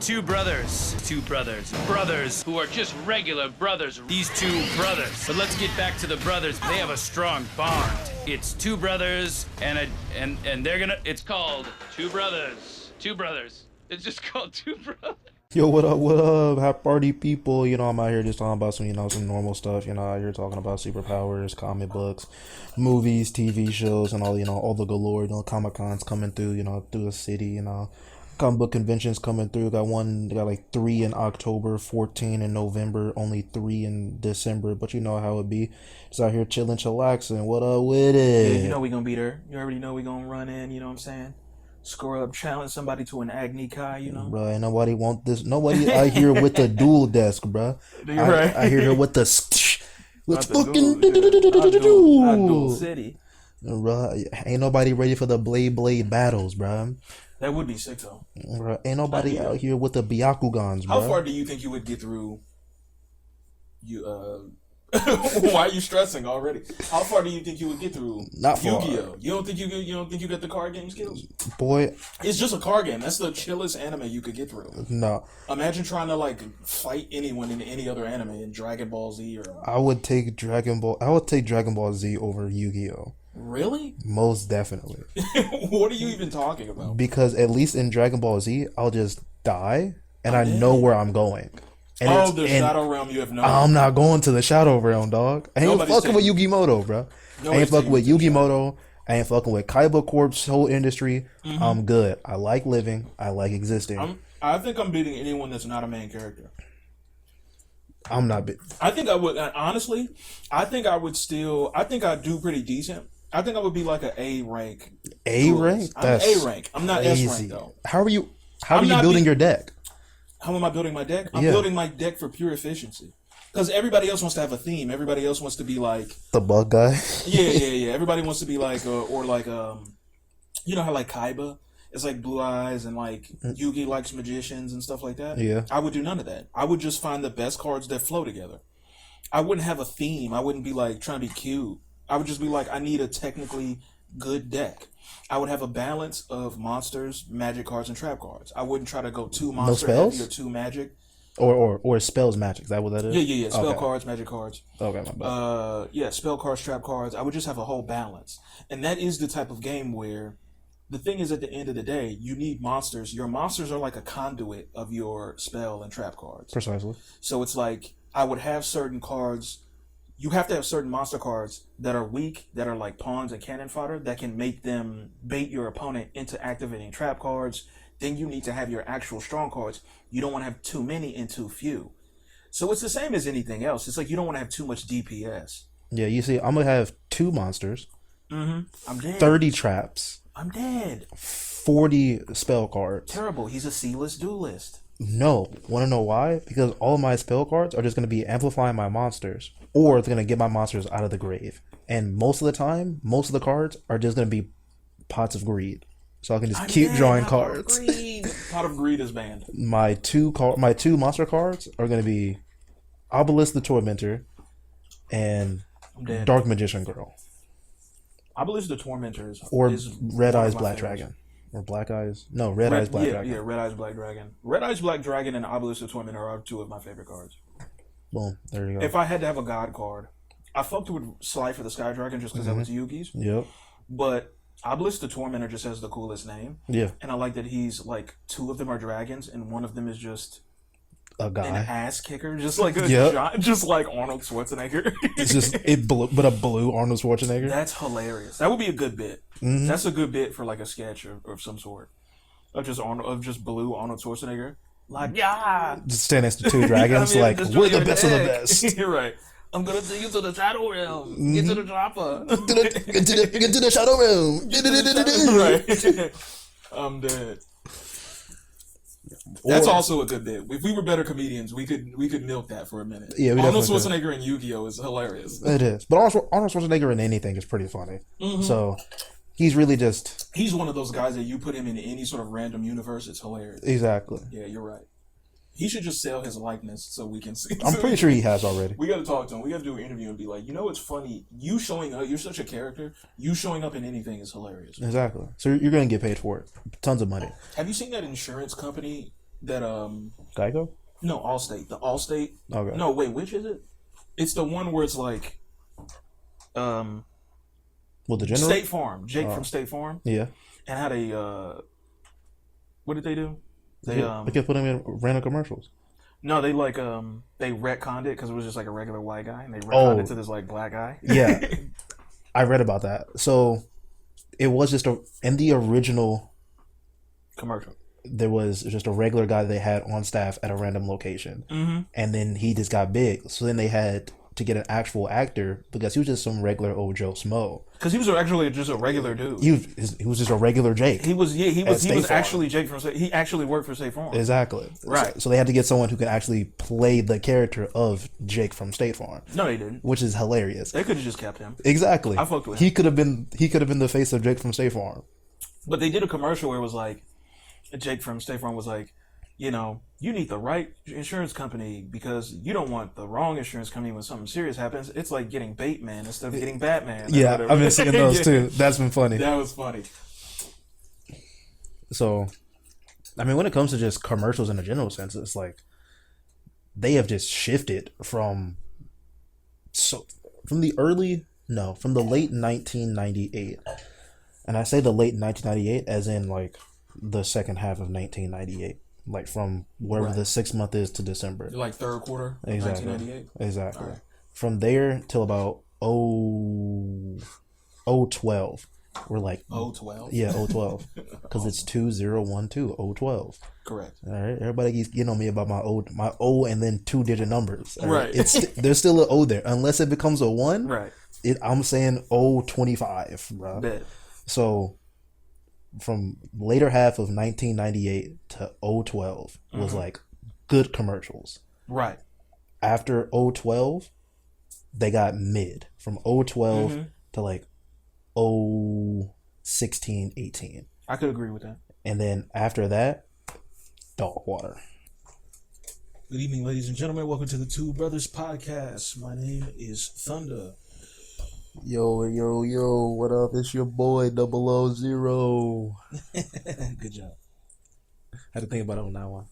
two brothers who are just regular brothers. These two brothers. But let's get back to the brothers. They have a strong bond. It's two brothers and they're gonna. It's called Two Brothers. Two Brothers. It's just called Two Brothers. Yo, what up, happy party people? You know, I'm out here just talking about some, some normal stuff. Out here talking about superpowers, comic books, movies, TV shows, and all the galore. Comic Cons coming through, through the city. Comic book conventions coming through. Got like 3 in October, 14 in November, only 3 in December. But you know how it be. Just out here chilling, chillaxing. What up with it? Yeah, you know we gonna be there. You already know we gonna run in. You know what I'm saying? Score up, challenge somebody to an Agni Kai, Bro, ain't nobody want this. Nobody out here with the dual desk, bro. Right. I hear her with the let's fucking dual city. Bro, ain't nobody ready for the blade battles, bro. That would be sick though. Bro, ain't nobody out here with the Byakugans, bro. How far do you think you would get through? Why are you stressing already? How far do you think you would get through Not far. Yu-Gi-Oh? You don't think you got the card game skills? Boy, it's just a card game. That's the chillest anime you could get through. No. Imagine trying to fight anyone in any other anime in Dragon Ball Z or. I would take Dragon Ball Z over Yu-Gi-Oh. Really? Most definitely. What are you even talking about? Because at least in Dragon Ball Z, I'll just die and I know where I'm going. And the Shadow Realm, you have no. I'm not going to the Shadow Realm, dog. I ain't fucking with Yu-Gi-Moto, bro. I ain't fucking with Yu-Gi-Moto. I ain't fucking with Kaiba Corp's whole industry. Mm-hmm. I'm good. I like living. I like existing. I think I'm beating anyone that's not a main character. I'm not. I think I would. Honestly, I think I would still. I think I'd do pretty decent. I think I would be like an A rank. A rank? That's A rank. I'm not S rank though. How are you building your deck? How am I building my deck? I'm building my deck for pure efficiency. Because everybody else wants to have a theme. Everybody else wants to be like the bug guy. Yeah. Everybody wants to be like, or like, you know how like Kaiba, it's like blue eyes and like Yugi likes magicians and stuff like that. Yeah. I would do none of that. I would just find the best cards that flow together. I wouldn't have a theme. I wouldn't be like trying to be cute. I would just be like, I need a technically good deck. I would have a balance of monsters, magic cards, and trap cards. I wouldn't try to go too monster heavy or too magic. Or spells magic. Is that what that is? Yeah. Spell cards, magic cards. Okay, my bad. Spell cards, trap cards. I would just have a whole balance. And that is the type of game where the thing is, at the end of the day, you need monsters. Your monsters are like a conduit of your spell and trap cards. Precisely. So it's like, I would have certain cards. You have to have certain monster cards that are weak, that are like pawns and cannon fodder, that can make them bait your opponent into activating trap cards. Then you need to have your actual strong cards. You don't want to have too many and too few. So it's the same as anything else. It's like you don't want to have too much DPS. Yeah, you see, I'm going to have 2 monsters. Mm-hmm. I'm dead. 30 traps. I'm dead. 40 spell cards. Terrible. He's a C-list duelist. No. Want to know why? Because all of my spell cards are just going to be amplifying my monsters. Or it's going to get my monsters out of the grave. And most of the time, most of the cards are just going to be Pots of Greed. So I can just keep drawing cards. Pot of Greed is banned. My two monster cards are going to be Obelisk the Tormentor and Dark Magician Girl. Obelisk the Tormentor is Red Eyes Black Dragon. Or Black Eyes? No, Red Eyes Black Dragon. Yeah, Red Eyes Black Dragon. Red Eyes Black Dragon and Obelisk the Tormentor are 2 of my favorite cards. Boom, there you go. If I had to have a god card, I fucked with Slifer the Sky Dragon just because that was Yugi's. Yep. But Obelisk the Tormentor just has the coolest name. Yeah. And I like that he's like 2 of them are dragons and one of them is just a guy, an ass kicker, just like just like Arnold Schwarzenegger. It's just a blue Arnold Schwarzenegger. That's hilarious. That would be a good bit. Mm-hmm. That's a good bit for like a sketch of some sort. Of just blue Arnold Schwarzenegger. Like, just stand next to 2 dragons, like, we're the best of the best. You're right. I'm gonna take you to the Shadow Realm. Mm-hmm. Get to the dropper. Get to the Shadow Realm. Right. I'm dead. That's also a good bit. If we were better comedians, we could milk that for a minute. Yeah, Arnold Schwarzenegger in Yu-Gi-Oh is hilarious. It is, but Arnold Schwarzenegger in anything is pretty funny. Mm-hmm. So he's really he's one of those guys that you put him in any sort of random universe, it's hilarious. Exactly. Yeah, you're right. He should just sell his likeness so we can see. I'm pretty sure he has already. We got to talk to him. We got to do an interview and be like, it's funny. You showing up, you're such a character. You showing up in anything is hilarious. Exactly. So you're going to get paid for it. Tons of money. Have you seen that insurance company that Geico? no, Allstate. The Allstate. Okay. No, wait, which is it? It's the one where it's like Well, the general? State Farm. Jake from State Farm. Yeah. And how they what did they do? They kept putting him in random commercials. No, they like they retconned it because it was just like a regular white guy, and they retconned it to this like black guy. Yeah, I read about that. So it was just in the original commercial. There was just a regular guy they had on staff at a random location, and then he just got big. So then they had to get an actual actor because he was just some regular old Joe Smo. Because he was actually just a regular dude. He was just a regular Jake. He was actually Jake from State. He actually worked for State Farm. Exactly. Right. So they had to get someone who could actually play the character of Jake from State Farm. No, they didn't. Which is hilarious. They could have just kept him. Exactly. I fucked with him. He could have been the face of Jake from State Farm. But they did a commercial where it was like Jake from State Farm was like, you know, you need the right insurance company because you don't want the wrong insurance company when something serious happens. It's like getting Bateman instead of getting Batman. Yeah, I've been seeing those too. That's been funny. That was funny. So, I mean, when it comes to just commercials in a general sense, it's like they have just shifted from the late 1998. And I say the late 1998 as in like the second half of 1998. Like from wherever the 6th month is to December. Like third quarter, exactly. 1998? Exactly. Right. From there till about 012. We're like 012? Yeah, 012. Because it's 2012, 012. Correct. All right. Everybody keeps getting on me about my O and then 2-digit numbers. Right. There's still an O there. Unless it becomes a 1. Right. I'm saying 025, bro. Bet. So from later half of 1998 to 012 was like good commercials. Right. After 012, they got mid. From 012 to like 016, 18. I could agree with that. And then after that, dog water. Good evening, ladies and gentlemen. Welcome to the Two Brothers Podcast. My name is Thunder. Yo, what up? It's your boy 000. Good job. I had to think about it on that one.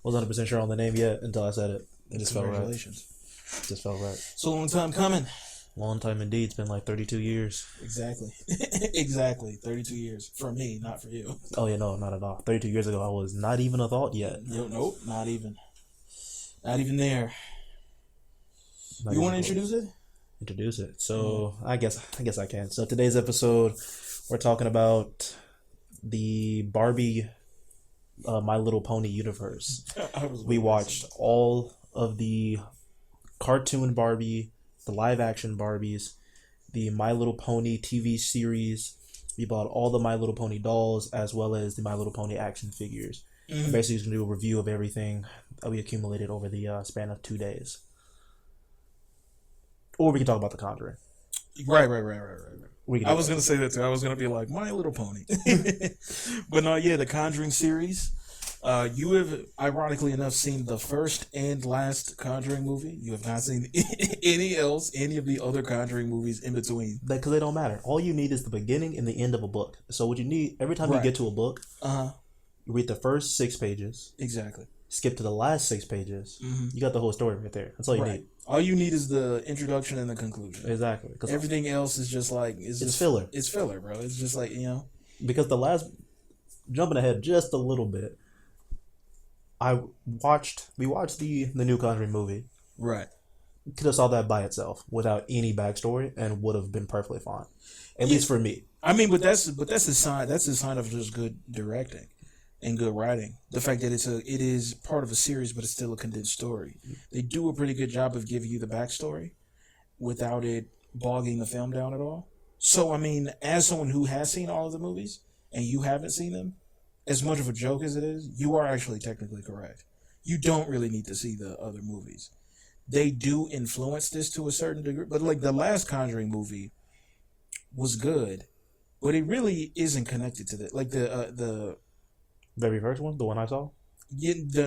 Wasn't 100% sure on the name yet until I said it. It just felt right. Congratulations. Just felt right. So long time coming. Long time indeed. It's been like 32 years. Exactly. Exactly. 32 years. For me, not for you. Oh, yeah, no, not at all. 32 years ago, I was not even a thought yet. Nope, not even. Not even there. You want to introduce it? Introduce it. So I guess I can. So today's episode, we're talking about the Barbie, My Little Pony universe. We watched all of the cartoon Barbie, the live action Barbies, the My Little Pony TV series. We bought all the My Little Pony dolls as well as the My Little Pony action figures. Basically, just gonna do a review of everything that we accumulated over the span of 2 days. Or we can talk about the Conjuring. Right. I was going to say that too. I was going to be like, My Little Pony. But no, yeah, the Conjuring series. You have, ironically enough, seen the first and last Conjuring movie. You have not seen any of the other Conjuring movies in between. Because they don't matter. All you need is the beginning and the end of a book. So what you need, every time you get to a book, you read the first 6 pages. Exactly. Skip to the last 6 pages. You got the whole story right there. That's all you need. All you need is the introduction and the conclusion. Exactly. Everything else is just like... It's filler. It's filler, bro. It's just like, you know... Because the last... Jumping ahead just a little bit, we watched the new Conjuring movie. Right. Could have saw that by itself without any backstory and would have been perfectly fine. At least for me. I mean, but that's a sign of just good directing and good writing. The fact that it is part of a series, but it's still a condensed story. They do a pretty good job of giving you the backstory without it bogging the film down at all. So, I mean, as someone who has seen all of the movies and you haven't seen them, as much of a joke as it is, you are actually technically correct. You don't really need to see the other movies. They do influence this to a certain degree, but like the last Conjuring movie was good, but it really isn't connected to the very first one, the one I saw. The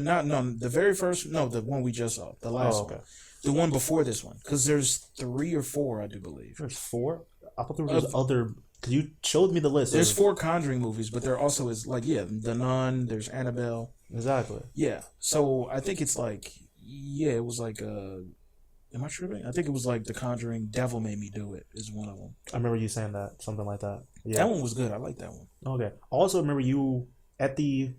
one we just saw, the last one, the one before this one, because there's 3 or 4, I do believe. There's 4. I thought there was other Because you showed me the list. There's 4 Conjuring movies, but there also is like The Nun. There's Annabelle. Exactly. Yeah. So I think it's like it was like am I tripping? I think it was like The Conjuring. Devil Made Me Do It is one of them. I remember you saying that, something like that. Yeah. That one was good. I like that one. Okay. Also, remember you at the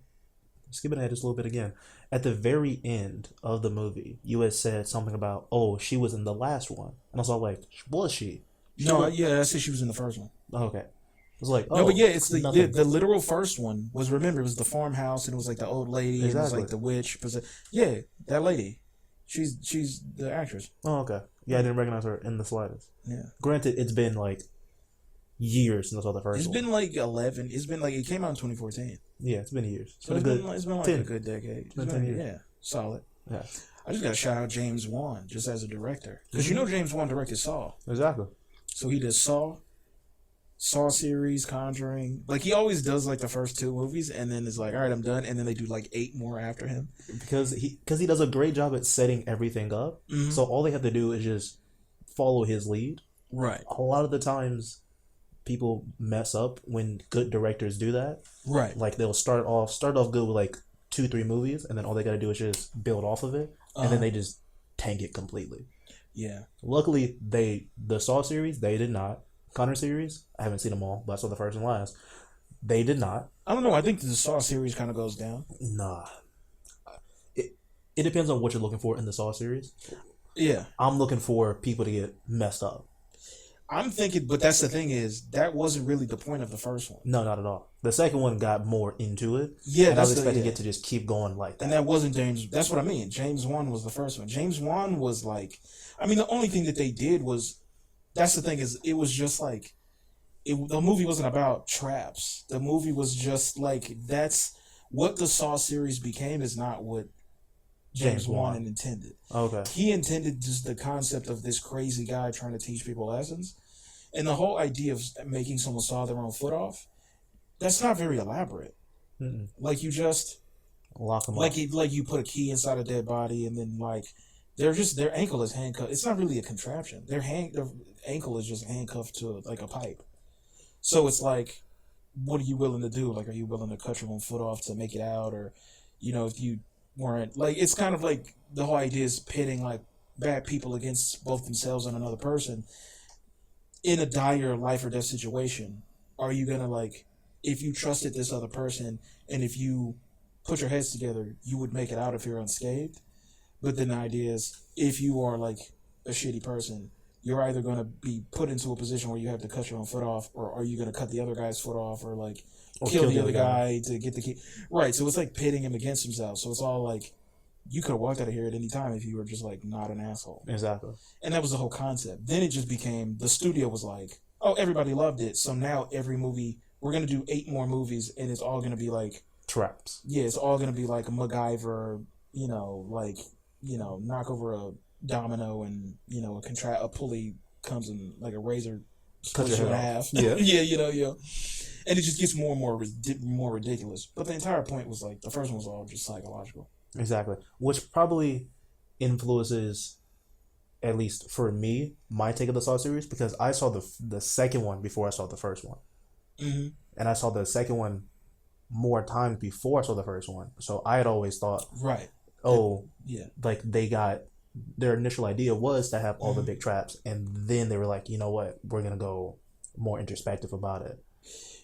skipping ahead just a little bit again. At the very end of the movie, you had said something about, oh, she was in the last one, and I was all like, was she? I said she was in the first one. Oh, okay. It was like, oh, no, but yeah, it's the nothing. the literal first one was, remember, it was the farmhouse and it was like the old lady and it was like the witch. Yeah, that lady, she's the actress. Oh, okay. Yeah, I didn't recognize her in the slightest. Yeah. Granted, it's been like years since I saw the first one. It's been like 11. It's been like, it came out in 2014. Yeah, it's been years. So it's been like 10. a good decade. It's been 10 years. Yeah, solid. Yeah. I just got to shout out James Wan just as a director. Because you know James Wan directed Saw. Exactly. So he does Saw series, Conjuring. Like, he always does like the first 2 movies and then is like, all right, I'm done. And then they do like 8 more after him. Because he does a great job at setting everything up. Mm-hmm. So all they have to do is just follow his lead. Right. A lot of the times people mess up when good directors do that. Right. Like they'll start off good with like 2-3 movies, and then all they got to do is just build off of it, and then they just tank it completely. Yeah. Luckily, the Saw series, they did not. Connor series, I haven't seen them all, but I saw the first and last. They did not. I don't know. I think the Saw series kind of goes down. Nah. It depends on what you're looking for in the Saw series. Yeah. I'm looking for people to get messed up. I'm thinking, but that's the thing is, that wasn't really the point of the first one. No, not at all. The second one got more into it. Yeah, and I was expecting it to just keep going like that. And that wasn't James. That's what I mean. James Wan was the first one. James Wan was like, I mean, the only thing that they did was, that's the thing is, it was just like, the movie wasn't about traps. The movie was just like, that's what the Saw series became is not what James Wan intended. Okay. He intended just the concept of this crazy guy trying to teach people lessons. And the whole idea of making someone saw their own foot off, that's not very elaborate. Mm-mm. Like, you just lock them like up. like you put a key inside a dead body, and then like their ankle is handcuffed. It's not really a contraption. Their ankle is just handcuffed to like a pipe. So it's like, what are you willing to do? Like, are you willing to cut your own foot off to make it out? Or, you know, if you weren't, like, it's kind of like the whole idea is pitting like bad people against both themselves and another person in a dire life or death situation. Are you gonna, like, if you trusted this other person and if you put your heads together, you would make it out if you're unscathed? But then the idea is, if you are like a shitty person, you're either going to be put into a position where you have to cut your own foot off, or are you going to cut the other guy's foot off, or like kill the other guy to get the key? Right. So it's like pitting him against himself. So it's all like, you could have walked out of here at any time if you were just like not an asshole. Exactly. And that was the whole concept. Then it just became, the studio was like, oh, everybody loved it. So now every movie, we're going to do 8 more movies, and it's all going to be like traps. Yeah, it's all going to be like a MacGyver, you know, like, you know, knock over a domino and, you know, a pulley comes in like a razor, cuts you in half. Yeah. Yeah, you know, yeah. And it just gets more and more ridiculous. But the entire point was like, the first one was all just psychological. Exactly. Which probably influences, at least for me, my take of the Saw series, because I saw the second one before I saw the first one. Mm-hmm. And I saw the second one more times before I saw the first one. So I had always thought, right, yeah, like their initial idea was to have all the big traps, and then they were like, you know what, we're gonna go more introspective about it.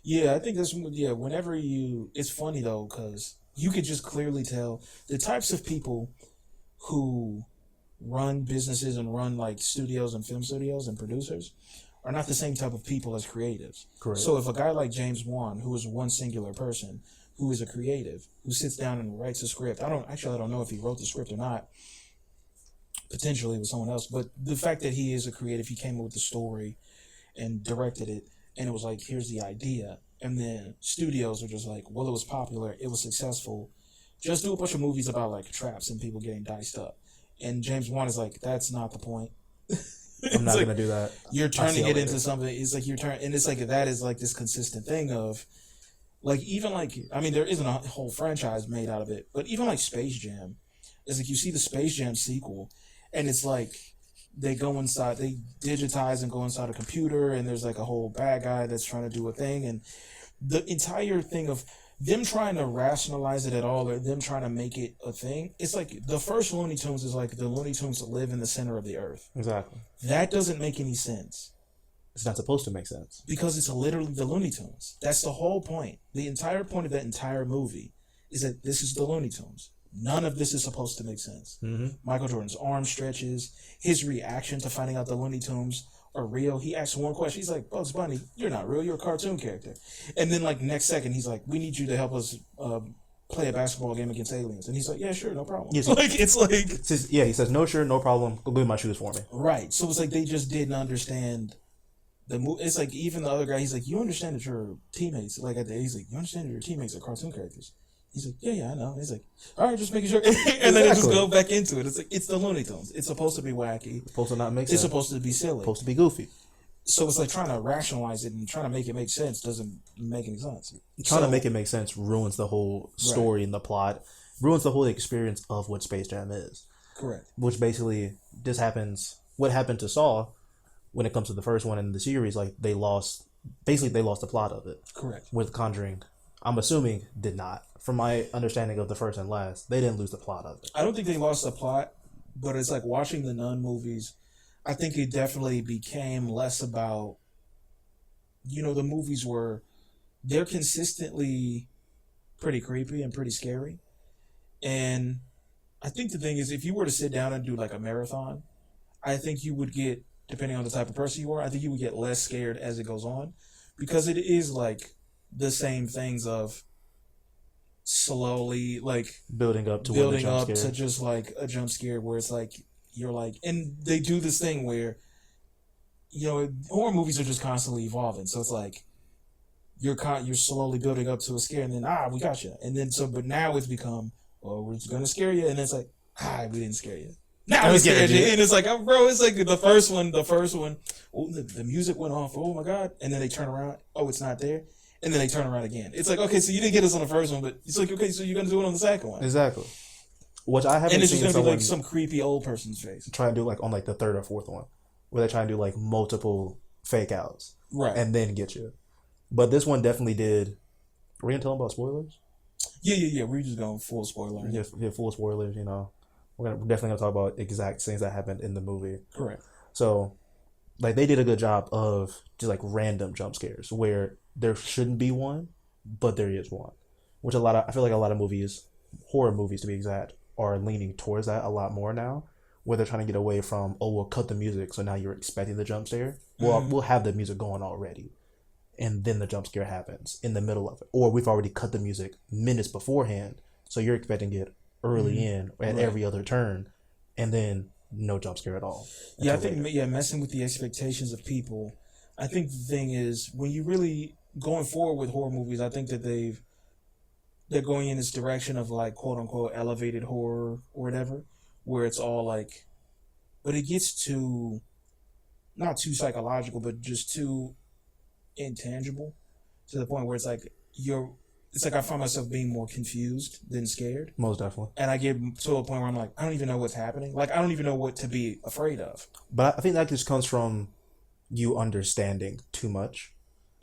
Yeah, I think whenever it's funny though, because you could just clearly tell the types of people who run businesses and run like studios and film studios and producers are not the same type of people as creatives. Correct. So if a guy like James Wan, who is one singular person, who is a creative, who sits down and writes a script, I don't know if he wrote the script or not. Potentially it was someone else, but the fact that he is a creative, he came up with the story and directed it, and it was like, here's the idea. And then studios are just like, well, it was popular, it was successful, just do a bunch of movies about like traps and people getting diced up. And James Wan is like, that's not the point. I'm not gonna do that. You're turning it into something. It's like and it's like that is like this consistent thing of, like, even like, I mean, there isn't a whole franchise made out of it, but even like Space Jam, it's like you see the Space Jam sequel, and it's like they go inside, they digitize and go inside a computer, and there's like a whole bad guy that's trying to do a thing, and the entire thing of them trying to rationalize it at all, or them trying to make it a thing. It's like the first Looney Tunes is like the Looney Tunes that live in the center of the earth. Exactly. That doesn't make any sense. It's not supposed to make sense. Because it's literally the Looney Tunes. That's the whole point. The entire point of that entire movie is that this is the Looney Tunes. None of this is supposed to make sense. Mm-hmm. Michael Jordan's arm stretches, his reaction to finding out the Looney Tunes are real. He asks one question. He's like, Bugs Bunny, you're not real. You're a cartoon character. And then like next second, he's like, we need you to help us play a basketball game against aliens. And he's like, yeah, sure, no problem. Yes. Like, it's like... He says, no, sure, no problem. Go get my shoes for me. Right. So it's like they just didn't understand... It's like even the other guy, he's like, you understand that your teammates, like he's like, you understand that your teammates are cartoon characters. He's like, yeah, I know. And he's like, all right, just making sure. And then they just go back into it. It's like, it's the Looney Tunes. It's supposed to be wacky. It's supposed to not make sense. It's supposed to be silly. It's supposed to be goofy. So it's like trying to rationalize it and trying to make it make sense doesn't make any sense. Trying to make it make sense ruins the whole story and the plot, ruins the whole experience of what Space Jam is. Correct. Which basically just happens, what happened to Saw when it comes to the first one in the series, like they lost the plot of it. Correct. With Conjuring, I'm assuming did not. From my understanding of the first and last, they didn't lose the plot of it. I don't think they lost the plot, but it's like watching the Nun movies, I think it definitely became less about, the movies they're consistently pretty creepy and pretty scary. And I think the thing is, if you were to sit down and do like a marathon, I think you would get, depending on the type of person you are, I think you would get less scared as it goes on, because it is like the same things of slowly like building up to just like a jump scare where it's like you're like, and they do this thing where horror movies are just constantly evolving, so it's like you're slowly building up to a scare, and then we got you, and then but now it's become, we're just gonna scare you, and it's like we didn't scare you. Now we scared you. And it's like, bro, it's like the first one, the music went off, oh my God. And then they turn around, it's not there. And then they turn around again. It's like, okay, so you didn't get us on the first one, but it's like, okay, so you're going to do it on the second one. Exactly. Which I haven't seen. And it's just going to be like some creepy old person's face. Try and do like on like the third or fourth one, where they try and do like multiple fake outs. Right. And then get you. But this one definitely did. Are we going to tell them about spoilers? Yeah. We're just going full spoiler. Yeah, full spoilers, We're definitely going to talk about exact things that happened in the movie. Correct. So, like, they did a good job of just, like, random jump scares where there shouldn't be one, but there is one. Which I feel like a lot of movies, horror movies to be exact, are leaning towards that a lot more now, where they're trying to get away from, we'll cut the music, so now you're expecting the jump scare. Well, we'll have the music going already, and then the jump scare happens in the middle of it. Or we've already cut the music minutes beforehand, so you're expecting it early in at every other turn, and then no jump scare at all. Yeah, I think messing with the expectations of people. I think the thing is, when you really going forward with horror movies, I think that they're going in this direction of like quote unquote elevated horror or whatever, where it's all like, but it gets too, not too psychological, but just too intangible to the point where it's like it's like I find myself being more confused than scared. Most definitely. And I get to a point where I'm like, I don't even know what's happening. Like, I don't even know what to be afraid of. But I think that just comes from you understanding too much.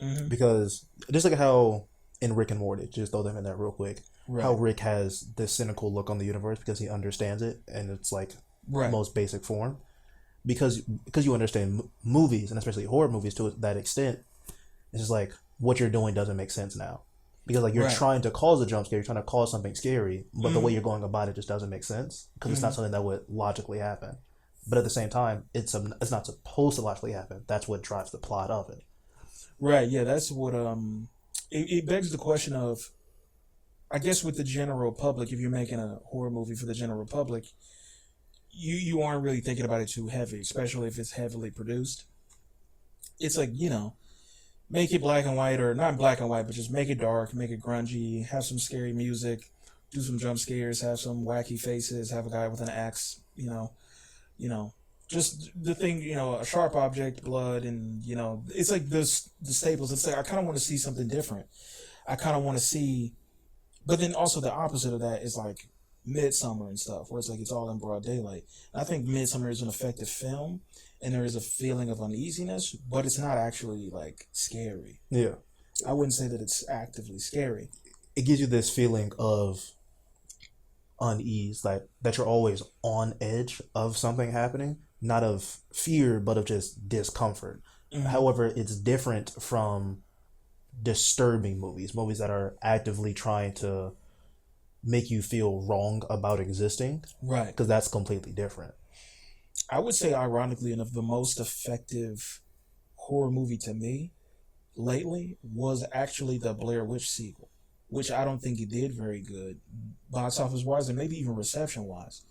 Mm-hmm. Because just like how in Rick and Morty, just throw them in there real quick, how Rick has this cynical look on the universe because he understands it, and it's like most basic form. Because you understand movies, and especially horror movies to that extent, it's just like, what you're doing doesn't make sense now. Because like you're trying to cause a jump scare, you're trying to cause something scary, but the way you're going about it just doesn't make sense because it's not something that would logically happen. But at the same time, it's not supposed to logically happen. That's what drives the plot of it. Right. Yeah. That's what. It begs the question of, I guess, with the general public, if you're making a horror movie for the general public, you aren't really thinking about it too heavy, especially if it's heavily produced. It's like, make it black and white, or not black and white, but just make it dark, make it grungy, have some scary music, do some jump scares, have some wacky faces, have a guy with an axe, just the thing, a sharp object, blood, and, it's like the staples. It's like, I kind of want to see something different. I kind of want to see, but then also the opposite of that is like, Midsummer and stuff, where it's like it's all in broad daylight. I think Midsummer is an effective film, and there is a feeling of uneasiness, but it's not actually like scary. Yeah. I wouldn't say that it's actively scary. It gives you this feeling of unease, like that you're always on edge of something happening, not of fear, but of just discomfort. Mm-hmm. However, it's different from disturbing movies that are actively trying to make you feel wrong about existing, Right. because that's completely different. I would say, ironically enough, the most effective horror movie to me lately was actually the Blair Witch sequel, which I don't think it did very good box office wise and maybe even reception wise.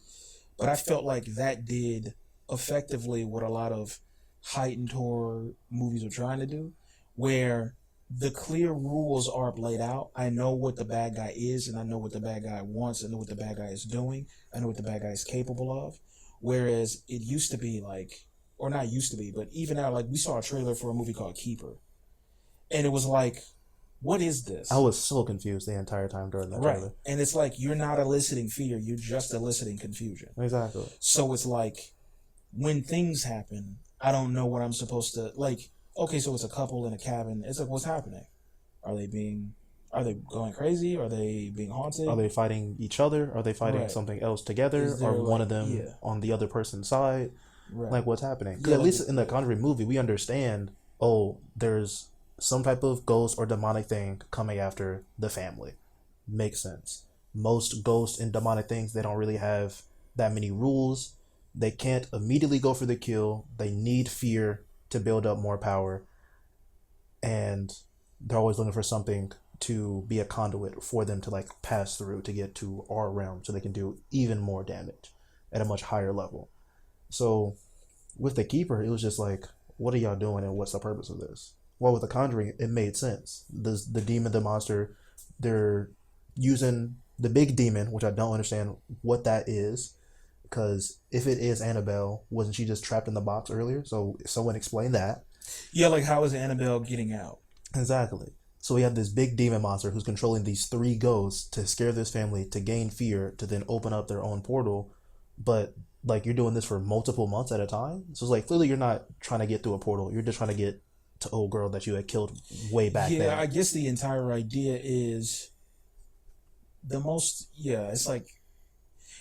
But I felt like that did effectively what a lot of heightened horror movies are trying to do, where the clear rules are laid out. I know what the bad guy is, and I know what the bad guy wants, I know what the bad guy is doing, I know what the bad guy is capable of. Whereas it used to be like, or not used to be, but even now, like we saw a trailer for a movie called Keeper, and it was like, what is this? I was so confused the entire time during that trailer. And it's like, you're not eliciting fear, you're just eliciting confusion. Exactly. So it's like, when things happen, I don't know what I'm supposed to, like, okay, so it's a couple in a cabin. It's like, what's happening? Are they going crazy? Are they being haunted? Are they fighting each other? Are they fighting something else together? Or one of them on the other person's side? Right. Like, what's happening? Because at least in the Conjuring movie, we understand, there's some type of ghost or demonic thing coming after the family. Makes sense. Most ghosts and demonic things, they don't really have that many rules. They can't immediately go for the kill. They need fear to build up more power. And they're always looking for something to be a conduit for them to like pass through to get to our realm so they can do even more damage at a much higher level. So with the Keeper, it was just like, what are y'all doing and what's the purpose of this? Well, with the Conjuring, it made sense. The demon, the monster, they're using the big demon, which I don't understand what that is, because if it is Annabelle, wasn't she just trapped in the box earlier? So someone explain that. Yeah, like how is Annabelle getting out? Exactly. So we have this big demon monster who's controlling these 3 ghosts to scare this family, to gain fear, to then open up their own portal. But like, you're doing this for multiple months at a time. So it's like, clearly you're not trying to get through a portal. You're just trying to get to old girl that you had killed way back then. Yeah, I guess the entire idea is it's like,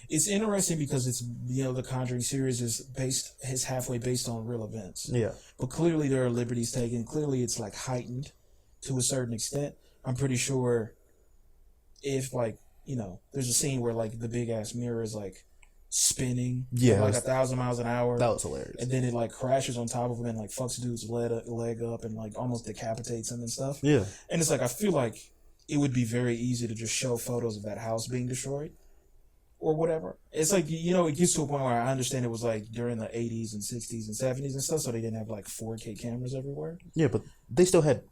it's interesting because it's, the Conjuring series is halfway based on real events. Yeah. But clearly there are liberties taken. Clearly it's like heightened to a certain extent. I'm pretty sure if there's a scene where like the big ass mirror is like spinning like 1,000 miles an hour. That was hilarious. And then it like crashes on top of him and like fucks dude's leg up and like almost decapitates him and stuff. Yeah. And it's like, I feel like it would be very easy to just show photos of that house being destroyed or whatever. It's like, it gets to a point where I understand it was like during the 80s and 60s and 70s and stuff, so they didn't have like 4K cameras everywhere. Yeah, but they still had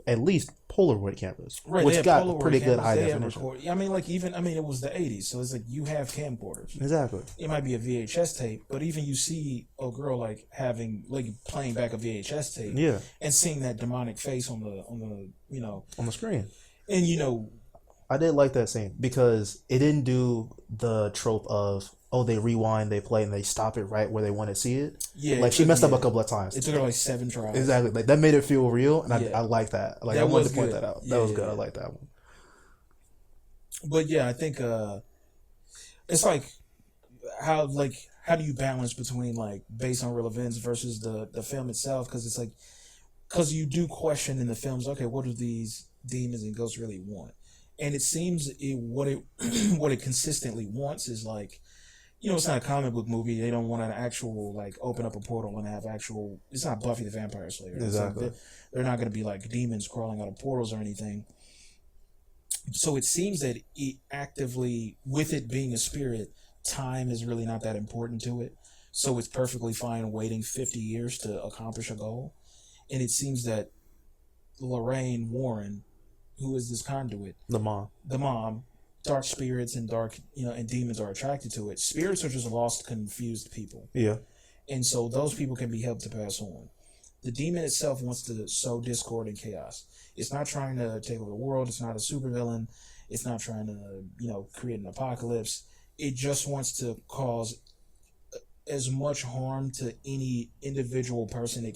at least Polaroid cameras, right, which got Polaroid pretty good high they definition. It was the 80s, so it's like you have camcorders. Exactly. It might be a VHS tape, but even you see a girl like having like playing back a VHS tape, and seeing that demonic face on the screen, and I did like that scene because it didn't do the trope of, they rewind, they play, and they stop it right where they want to see it. Yeah, like she messed up a couple of times. It took her like 7 tries. Exactly, like that made it feel real, and I like that. Like, I wanted to point that out. That was good. I like that one. But yeah, I think it's like how do you balance between like based on real events versus the film itself? Because it's like, because you do question in the films, okay, what do these demons and ghosts really want? And it seems what it consistently wants is like, it's not a comic book movie. They don't want an actual like open up a portal and have actual. It's not Buffy the Vampire Slayer. Exactly. Like they're not going to be like demons crawling out of portals or anything. So it seems that it actively, with it being a spirit, time is really not that important to it. So it's perfectly fine waiting 50 years to accomplish a goal. And it seems that Lorraine Warren, who is this conduit, the mom, dark spirits and and demons are attracted to it. Spirits are just lost, confused people. Yeah. And so those people can be helped to pass on. The demon itself wants to sow discord and chaos. It's not trying to take over the world. It's not a supervillain. It's not trying to, create an apocalypse. it just wants to cause as much harm to any individual person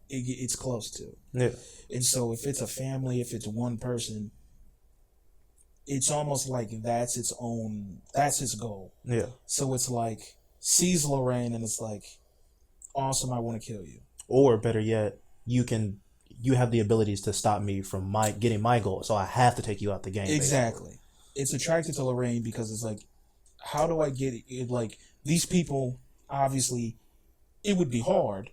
it's close to. Yeah. And so if it's a family, if it's one person, it's almost like that's its goal. Yeah. So it's like sees Lorraine and it's like, awesome, I want to kill you. Or better yet, you have the abilities to stop me from getting my goal, so I have to take you out the game. Exactly. Basically. It's attracted to Lorraine because it's like, how do I get it? Like, these people, obviously, it would be hard,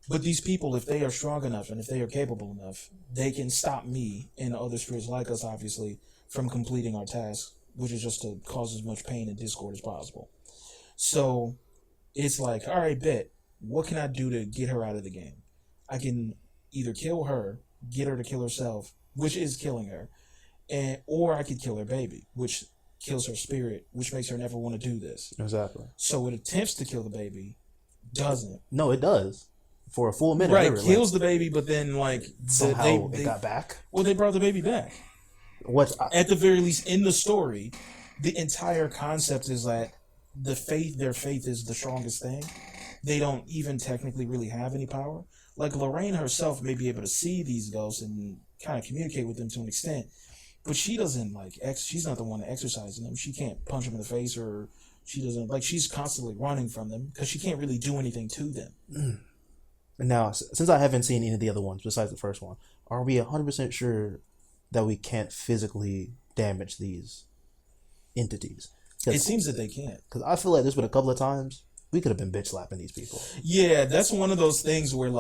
but these people, if they are strong enough and if they are capable enough, they can stop me and other spirits like us, obviously, from completing our task, which is just to cause as much pain and discord as possible. So it's like, all right, bet. What can I do to get her out of the game? I can either kill her, get her to kill herself, which is killing her, or I could kill her baby, which kills her spirit, which makes her never want to do this. Exactly. So it attempts to kill the baby, doesn't. No, it does. For a full minute. Right, kills the baby, but then somehow they got back. Well, they brought the baby back. At the very least, in the story, the entire concept is that their faith is the strongest thing. They don't even technically really have any power. Like, Lorraine herself may be able to see these ghosts and kind of communicate with them to an extent, but she doesn't, she's not the one exercising them. She can't punch them in the face, or she doesn't, she's constantly running from them because she can't really do anything to them. Now, since I haven't seen any of the other ones besides the first one, are we 100% sure that we can't physically damage these entities? It seems that they can't. Because I feel like there's been a couple of times we could have been bitch slapping these people. Yeah, that's one of those things where,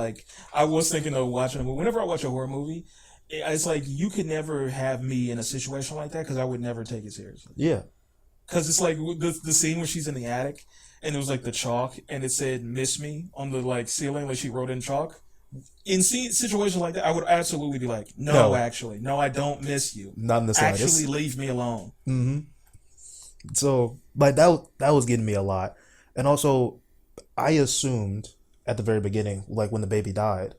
I was thinking of watching a movie. Whenever I watch a horror movie, it's like, you could never have me in a situation like that because I would never take it seriously. Yeah. Because it's like the scene where she's in the attic and it was the chalk and it said "miss me" on the ceiling, she wrote in chalk. In situations like that, I would absolutely be like, no, I don't miss you. Not in the slightest. Actually, leave me alone. Mm-hmm. So, that was getting me a lot. And also, I assumed at the very beginning, when the baby died,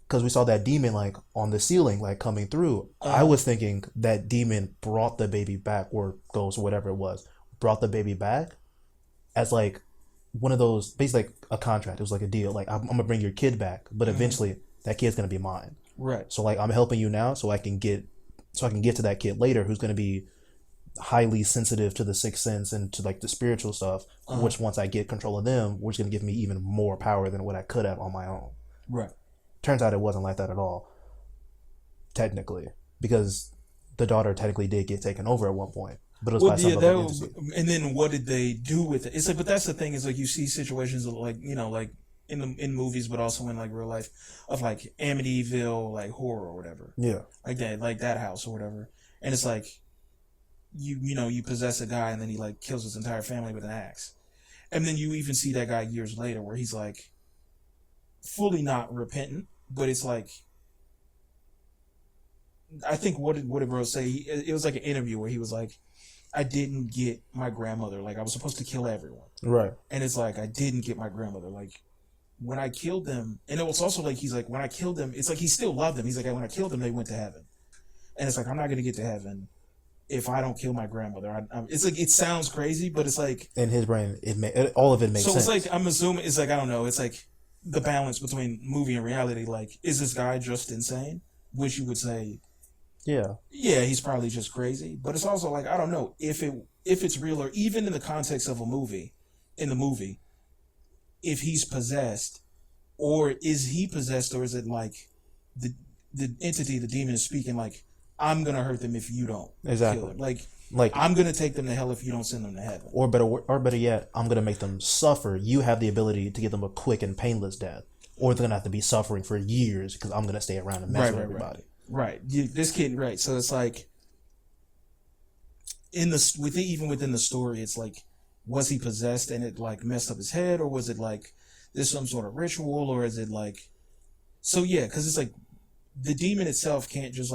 because we saw that demon on the ceiling coming through. I was thinking that demon brought the baby back, or ghost, whatever it was, brought the baby back as one of those, basically a contract. It was a deal. I'm gonna bring your kid back, but eventually that kid's gonna be mine. Right. So I'm helping you now, so I can get to that kid later, who's gonna be highly sensitive to the sixth sense and to the spiritual stuff. Which once I get control of them, which is gonna give me even more power than what I could have on my own. Right. Turns out it wasn't like that at all. Technically, because the daughter technically did get taken over at one point, but it was by some other entity. And then what did they do with it? It's but that's the thing is you see situations of in movies, but also in real life of Amityville horror or whatever. Yeah, that house or whatever, and it's you possess a guy and then he kills his entire family with an axe, and then you even see that guy years later where he's fully not repentant, but it's I think what did bro say? It was an interview where he was I didn't get my grandmother. I was supposed to kill everyone. Right. And it's I didn't get my grandmother. When I killed them, and it was also he's when I killed them, it's he still loved them. He's when I killed them, they went to heaven. And it's I'm not going to get to heaven if I don't kill my grandmother. It's it sounds crazy, but it's in his brain, all of it makes sense. So it's I'm assuming, it's I don't know, it's the balance between movie and reality. Is this guy just insane? Which you would say, yeah, he's probably just crazy. But it's also I don't know if it's real, or even in the context of a movie, if he's possessed, or is he possessed, or is it the entity, the demon is speaking I'm gonna hurt them if you don't exactly kill them. I'm gonna take them to hell if you don't send them to heaven. Or better yet, I'm gonna make them suffer. You have the ability to give them a quick and painless death, or they're gonna have to be suffering for years because I'm gonna stay around and mess with everybody. Right. This kid. Right. So it's even within the story, it's was he possessed and it messed up his head, or was it there's some sort of ritual, or is it so yeah? Because it's the demon itself can't just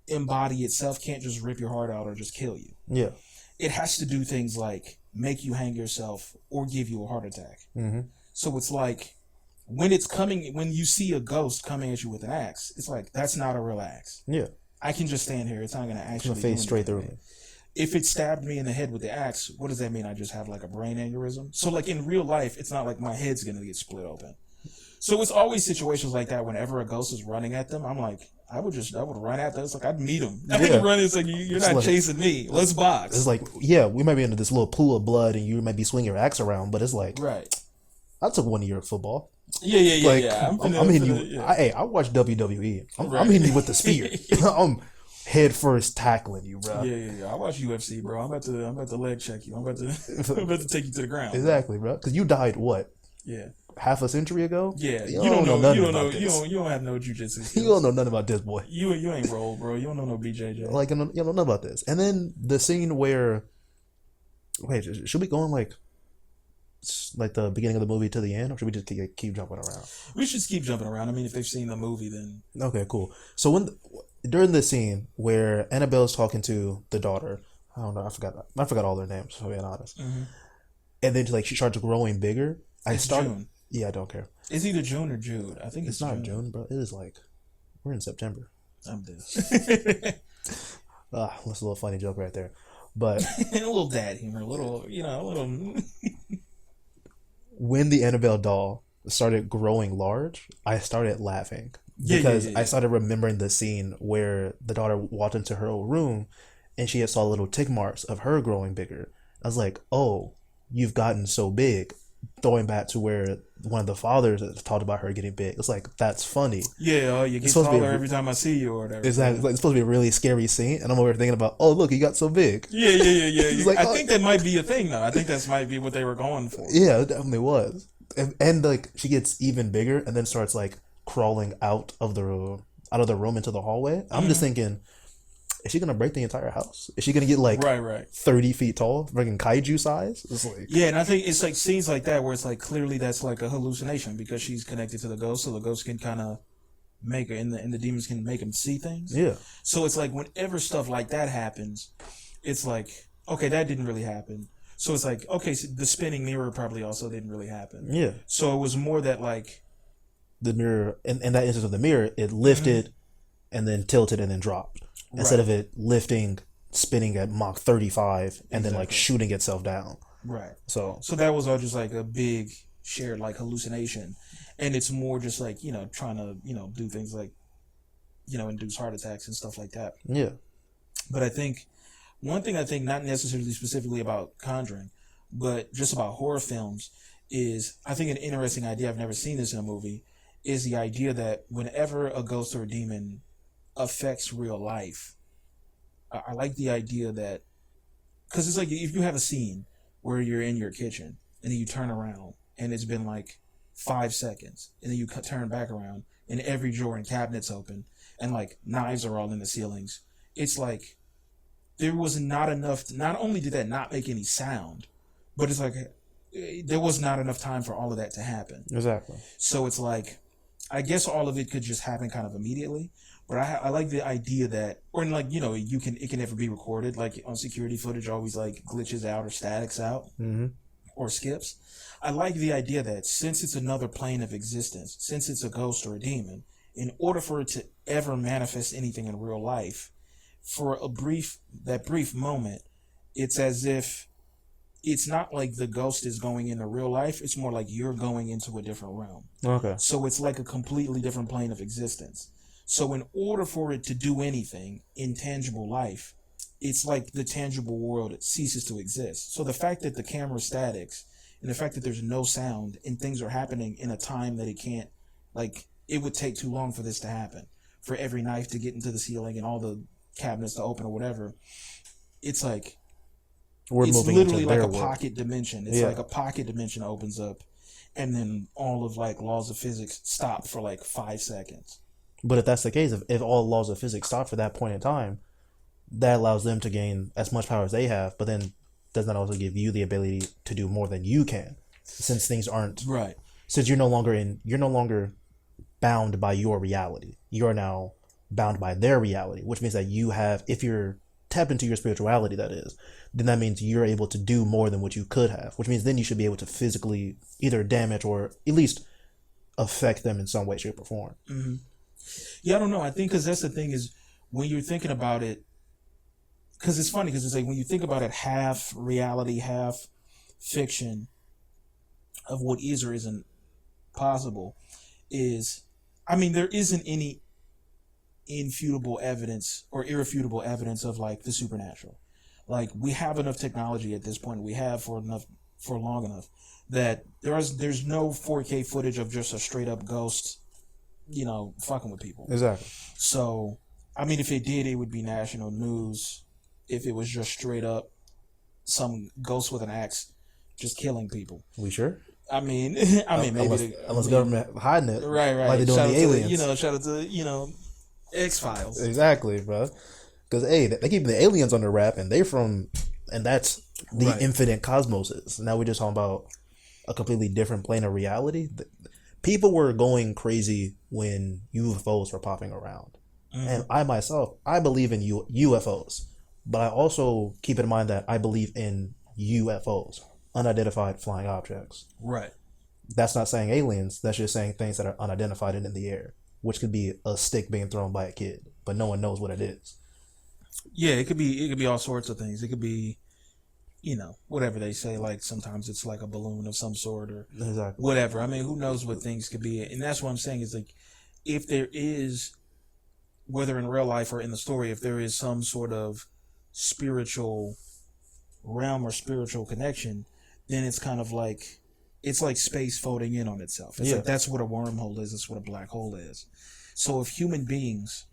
embody itself, can't just rip your heart out or just kill you. Yeah, it has to do things make you hang yourself or give you a heart attack. Mm-hmm. So it's when you see a ghost coming at you with an axe, it's that's not a real axe. Yeah, I can just stand here, it's not going to actually face straight through me. if it stabbed me in the head with the axe, what does that mean? I just have like a brain aneurysm? So like in real life, it's not like my head's gonna get split open. So it's always situations like that. Whenever a ghost is running at them, I'm like, I would run at them. It's like I'd meet them. I would run. It's like you're not chasing me. Let's box. It's like, yeah, we might be into this little pool of blood, and you might be swinging your axe around, but it's like, right. I took one of your football. Yeah. Like, I'm hitting you. Yeah. I watch WWE. I'm hitting you with the spear. I'm head first tackling you, bro. Yeah. I watch UFC, bro. I'm about to leg check you. I'm about to take you to the ground. Exactly, bro. Because you died what? Yeah. Half a century ago? Yeah, you don't know nothing about this. You don't have no jujitsu skills. You don't know nothing about this, boy. You ain't rolled, bro. You don't know no BJJ. Like, you don't know about this. And then the scene where, wait, should we go on like the beginning of the movie to the end, or should we just keep jumping around? We should keep jumping around. I mean, if they've seen the movie, then okay, cool. So during the scene where Annabelle's talking to the daughter, I don't know, I forgot all their names, if I'm being honest. Mm-hmm. And then like she starts growing bigger. June. Yeah, I don't care. It's either June or Jude. I think it's not June, bro. It is like we're in September. I'm dead. That's a little funny joke right there, but a little dad humor, a little. When the Annabelle doll started growing large, I started laughing because I started remembering the scene where the daughter walked into her old room, and she had saw little tick marks of her growing bigger. I was like, oh, you've gotten so big. Throwing back to where one of the fathers talked about her getting big. It's like, that's funny. Yeah, you get taller every time I see you or whatever. Exactly. It's, like, it's supposed to be a really scary scene, and I'm over thinking about, oh, look, he got so big. Yeah. Like, I think that might be a thing, though. I think that might be what they were going for. Yeah, it definitely was. And like, she gets even bigger and then starts, like, crawling out of the room into the hallway. I'm just thinking, is she gonna break the entire house? Is she gonna get like 30 feet tall, freaking kaiju size? It's like, yeah, and I think it's like scenes like that where it's like clearly that's like a hallucination because she's connected to the ghost, so the ghost can kind of make her, and the demons can make them see things. Yeah. So it's like whenever stuff like that happens, it's like, okay, that didn't really happen. So it's like, okay, so the spinning mirror probably also didn't really happen. Yeah. So it was more that like the mirror, in that instance of the mirror, it lifted and then tilted and then dropped. Instead of it lifting, spinning at Mach 35 and then like shooting itself down. Right. So that was all just like a big shared like hallucination. And it's more just like, trying to, do things like, induce heart attacks and stuff like that. Yeah. But I think one thing not necessarily specifically about Conjuring, but just about horror films is I think an interesting idea, I've never seen this in a movie, is the idea that whenever a ghost or a demon affects real life, I like the idea that, because it's like if you have a scene where you're in your kitchen and then you turn around and it's been like 5 seconds and then you turn back around and every drawer and cabinet's open and like knives are all in the ceilings, it's like there was not enough. Not only did that not make any sound, but it's like there was not enough time for all of that to happen. Exactly. So it's like, I guess all of it could just happen kind of immediately. But I like the idea that, or like, it can never be recorded. Like on security footage, always like glitches out or statics out or skips. I like the idea that since it's another plane of existence, since it's a ghost or a demon, in order for it to ever manifest anything in real life, for that brief moment, it's as if it's not like the ghost is going into real life. It's more like you're going into a different realm. Okay. So it's like a completely different plane of existence. So in order for it to do anything in tangible life, it's like the tangible world ceases to exist. So the fact that the camera statics and the fact that there's no sound and things are happening in a time that it can't, like, it would take too long for this to happen. For every knife to get into the ceiling and all the cabinets to open or whatever. It's like, it's literally like a pocket dimension. It's like a pocket dimension opens up and then all of like laws of physics stop for like 5 seconds. But if that's the case, if all laws of physics stop for that point in time, that allows them to gain as much power as they have, but then does not also give you the ability to do more than you can, since things aren't right. Since you're no longer bound by your reality. You are now bound by their reality, which means that you have, if you're tapped into your spirituality, that is, then that means you're able to do more than what you could have, which means then you should be able to physically either damage or at least affect them in some way, shape, or form. Mm-hmm. Yeah, I don't know. I think because that's the thing is when you're thinking about it, because it's funny because it's like when you think about it, half reality, half fiction of what is or isn't possible is, I mean, there isn't any irrefutable evidence of like the supernatural. Like we have enough technology at this point, we have for long enough that there's no 4K footage of just a straight up ghost, fucking with people. Exactly. So, I mean, if it did, it would be national news. If it was just straight up some ghost with an axe just killing people. We sure? I mean, maybe unless government hiding it, right, like they doing the aliens. Shout out to X-Files. Exactly, bro. Because they keep the aliens under wrap, and that's the infinite cosmoses. Now we're just talking about a completely different plane of reality. People were going crazy when UFOs were popping around, and I believe in UFOs, but I also keep in mind that I believe in UFOs. Unidentified flying objects. Right. That's not saying aliens. That's just saying things that are unidentified and in the air, which could be a stick being thrown by a kid, but no one knows what it is. Yeah, it could be all sorts of things. It could be, whatever they say. Like sometimes it's like a balloon of some sort or whatever. I mean, who knows what things could be? And that's what I'm saying is like, if there is, whether in real life or in the story, if there is some sort of spiritual realm or spiritual connection, then it's kind of like, it's like space folding in on itself. It's like that's what a wormhole is. It's what a black hole is. So if human beings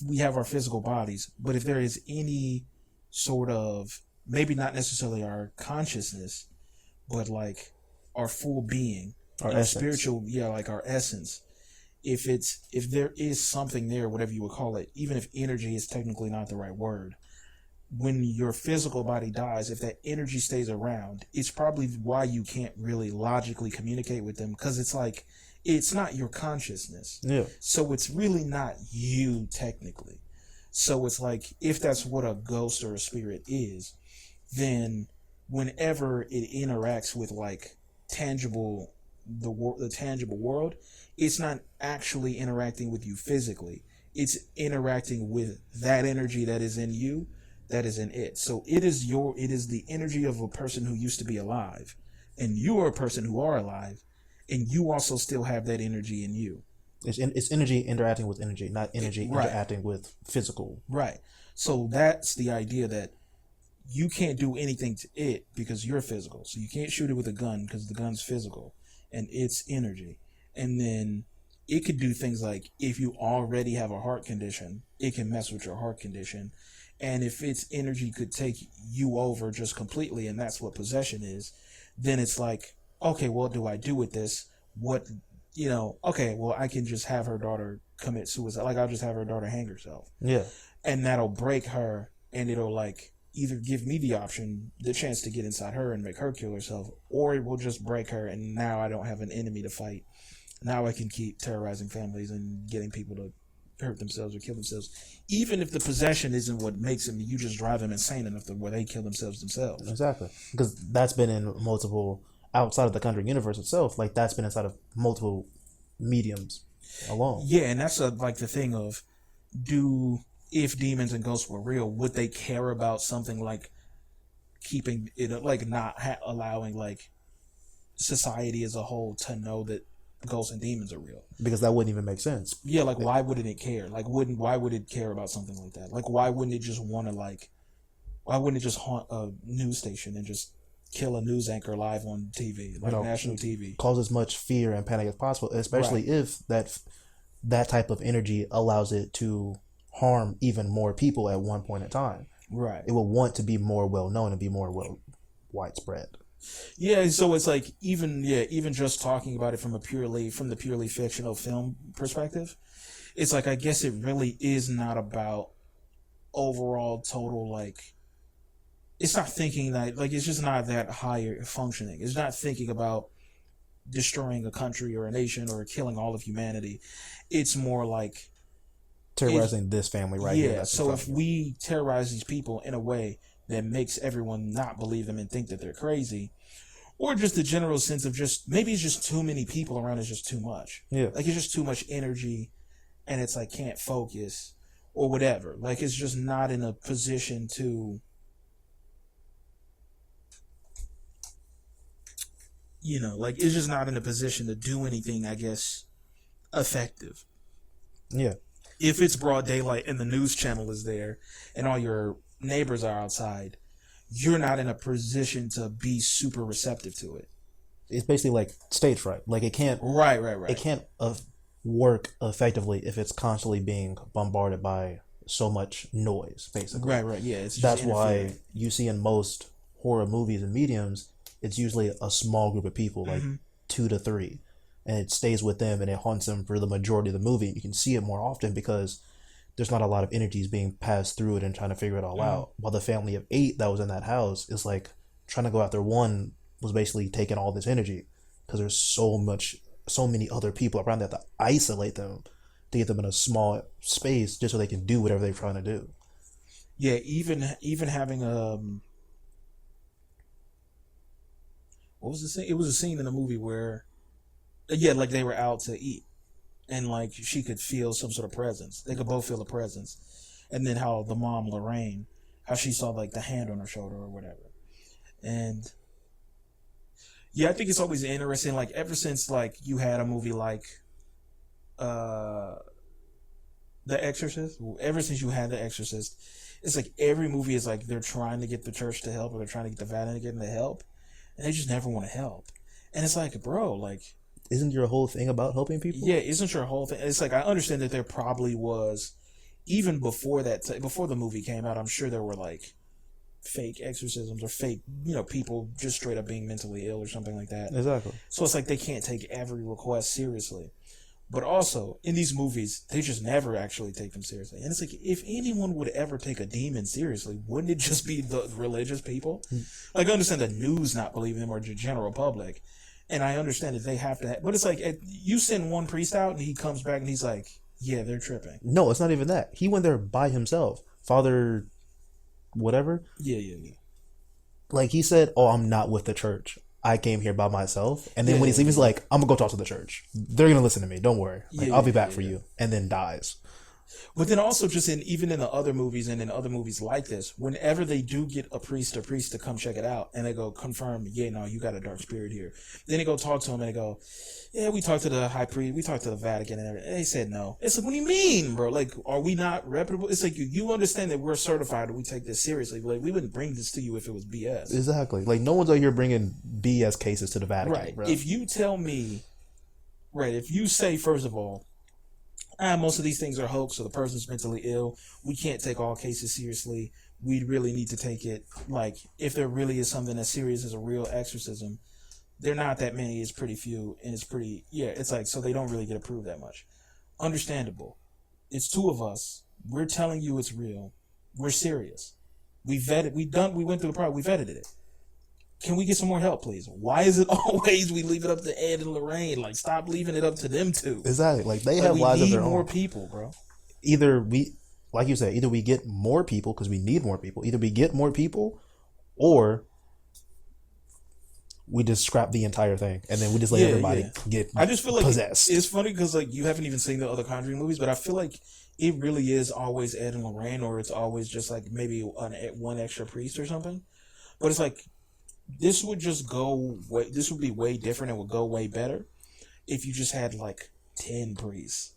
we have our physical bodies, but if there is any sort of, maybe not necessarily our consciousness, but like our full being, our spiritual, like our essence. If there is something there, whatever you would call it, even if energy is technically not the right word, when your physical body dies, if that energy stays around, it's probably why you can't really logically communicate with them, because it's like, it's not your consciousness. Yeah. So it's really not you technically. So it's like, if that's what a ghost or a spirit is, then whenever it interacts with like the tangible world, it's not actually interacting with you physically. It's interacting with that energy that is in you, that is in it. So it is the energy of a person who used to be alive, and you are a person who are alive, and you also still have that energy in you. It's energy interacting with energy, not energy interacting with physical. Right. So that's the idea, that you can't do anything to it because you're physical. So you can't shoot it with a gun because the gun's physical and it's energy. And then it could do things like, if you already have a heart condition, it can mess with your heart condition. And if its energy could take you over just completely, and that's what possession is, then it's like, okay, what do I do with this? Okay, well, I can just have her daughter commit suicide. Like, I'll just have her daughter hang herself. Yeah. And that'll break her, and it'll like either give me the chance to get inside her and make her kill herself, or it will just break her, and now I don't have an enemy to fight. Now I can keep terrorizing families and getting people to hurt themselves or kill themselves. Even if the possession isn't what makes them, you just drive them insane enough to where they kill themselves. Exactly. Because that's been in multiple, outside of the Conjuring universe itself, like that's been inside of multiple mediums alone. Yeah, and that's like the thing of, if demons and ghosts were real, would they care about something like keeping it, like not allowing like society as a whole to know that ghosts and demons are real? Because that wouldn't even make sense. Yeah, like why wouldn't it care? Like why would it care about something like that? Like why wouldn't it just want to why wouldn't it just haunt a news station and just kill a news anchor live on TV, like national TV? Cause as much fear and panic as possible, especially if that type of energy allows it to harm even more people at one point in time. Right. It will want to be more well known and be more widespread. Yeah, so it's like even just talking about it from the purely fictional film perspective, it's like, I guess it really is not about overall total, like, it's not thinking that, like, it's just not that higher functioning. It's not thinking about destroying a country or a nation or killing all of humanity. It's more like terrorizing this family right here. Yeah, so if we terrorize these people in a way that makes everyone not believe them and think that they're crazy, or just the general sense of just, maybe it's just too many people around, it's just too much. Yeah. Like, it's just too much energy, and it's like can't focus. or whatever. Like, it's just not in a position to, like, it's just not in a position to do anything, I guess, effective. Yeah. If it's broad daylight and the news channel is there and all your neighbors are outside, you're not in a position to be super receptive to it. It's basically like stage fright. Like, it can't. Right. It can't work effectively if it's constantly being bombarded by so much noise, basically. Right. Yeah. It's just That's why you see in most horror movies and mediums, it's usually a small group of people, like 2 to 3, and it stays with them and it haunts them for the majority of the movie. You can see it more often because there's not a lot of energies being passed through it and trying to figure it all out. While the family of 8 that was in that house is like trying to go after one was basically taking all this energy because there's so many other people around that to isolate them, to get them in a small space just so they can do whatever they're trying to do. Yeah, even having what was the scene? It was a scene in the movie where, like they were out to eat, and like she could feel some sort of presence. They could both feel a presence, and then how the mom Lorraine, how she saw like the hand on her shoulder or whatever, and yeah, I think it's always interesting. Like ever since like you had a movie like, The Exorcist. Ever since you had The Exorcist, it's like every movie is like they're trying to get the church to help or they're trying to get the Vatican to get them to help. And they just never want to help. And it's like, bro, like... Isn't your whole thing about helping people? Yeah, isn't your whole thing... It's like, I understand that there probably was... Even before that... Before the movie came out, I'm sure there were, like, fake exorcisms or fake, people just straight up being mentally ill or something like that. Exactly. So it's like they can't take every request seriously. But also, in these movies, they just never actually take them seriously. And it's like, if anyone would ever take a demon seriously, wouldn't it just be the religious people? Like, I understand the news not believing them or the general public. And I understand that they have to... But it's like, you send one priest out and he comes back and he's like, yeah, they're tripping. No, it's not even that. He went there by himself. Father... whatever? Yeah. Like, he said, oh, I'm not with the church. I came here by myself. And then when he's leaving, he's like, I'm going to go talk to the church. They're going to listen to me. Don't worry. Like, I'll be back for you. And then dies. But then also just even in the other movies and in other movies like this, whenever they do get a priest to come check it out and they go confirm, yeah, no, you got a dark spirit here. Then they go talk to him and they go, yeah, we talked to the high priest, we talked to the Vatican and everything. And they said no. It's like, what do you mean, bro? Like, are we not reputable? It's like, you understand that we're certified and we take this seriously. Like, we wouldn't bring this to you if it was BS. Exactly. Like, no one's out here bringing BS cases to the Vatican. Right. Bro. If you tell me, if you say, first of all, most of these things are hoax, so the person's mentally ill. We can't take all cases seriously. We really need to take it, like, if there really is something as serious as a real exorcism, they're not that many, it's pretty few, and it's pretty, it's like, so they don't really get approved that much. Understandable. It's 2 of us. We're telling you it's real. We're serious. We went through the process, we vetted it. Can we get some more help, please? Why is it always we leave it up to Ed and Lorraine? Like, stop leaving it up to them 2. Exactly. Like, they have lives of their own. We need more people, bro. Either we, like you said, either we get more people because we need more people. Either we get more people, or we just scrap the entire thing and then we just let everybody get. I just feel like possessed. It's funny because like you haven't even seen the other Conjuring movies, but I feel like it really is always Ed and Lorraine, or it's always just like maybe one extra priest or something. But it's like, this would be way different and would go way better if you just had like 10 priests.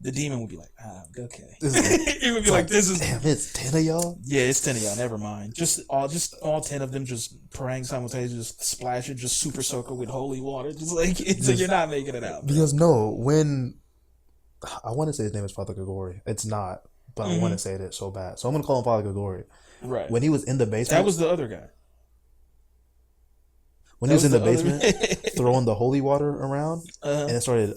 The demon would be like, okay. It would be like, this is... Damn, it's 10 of y'all? Yeah, it's 10 of y'all, never mind. Just all 10 of them just praying simultaneously, just splash it, just super soaker with holy water. Just like, you're not making it out. Because no, when... I want to say his name is Father Gregory. It's not, but I want to say it so bad. So I'm going to call him Father Gregory. Right. When he was in the basement... That was the other guy. When he was in the basement, throwing the holy water around, and it started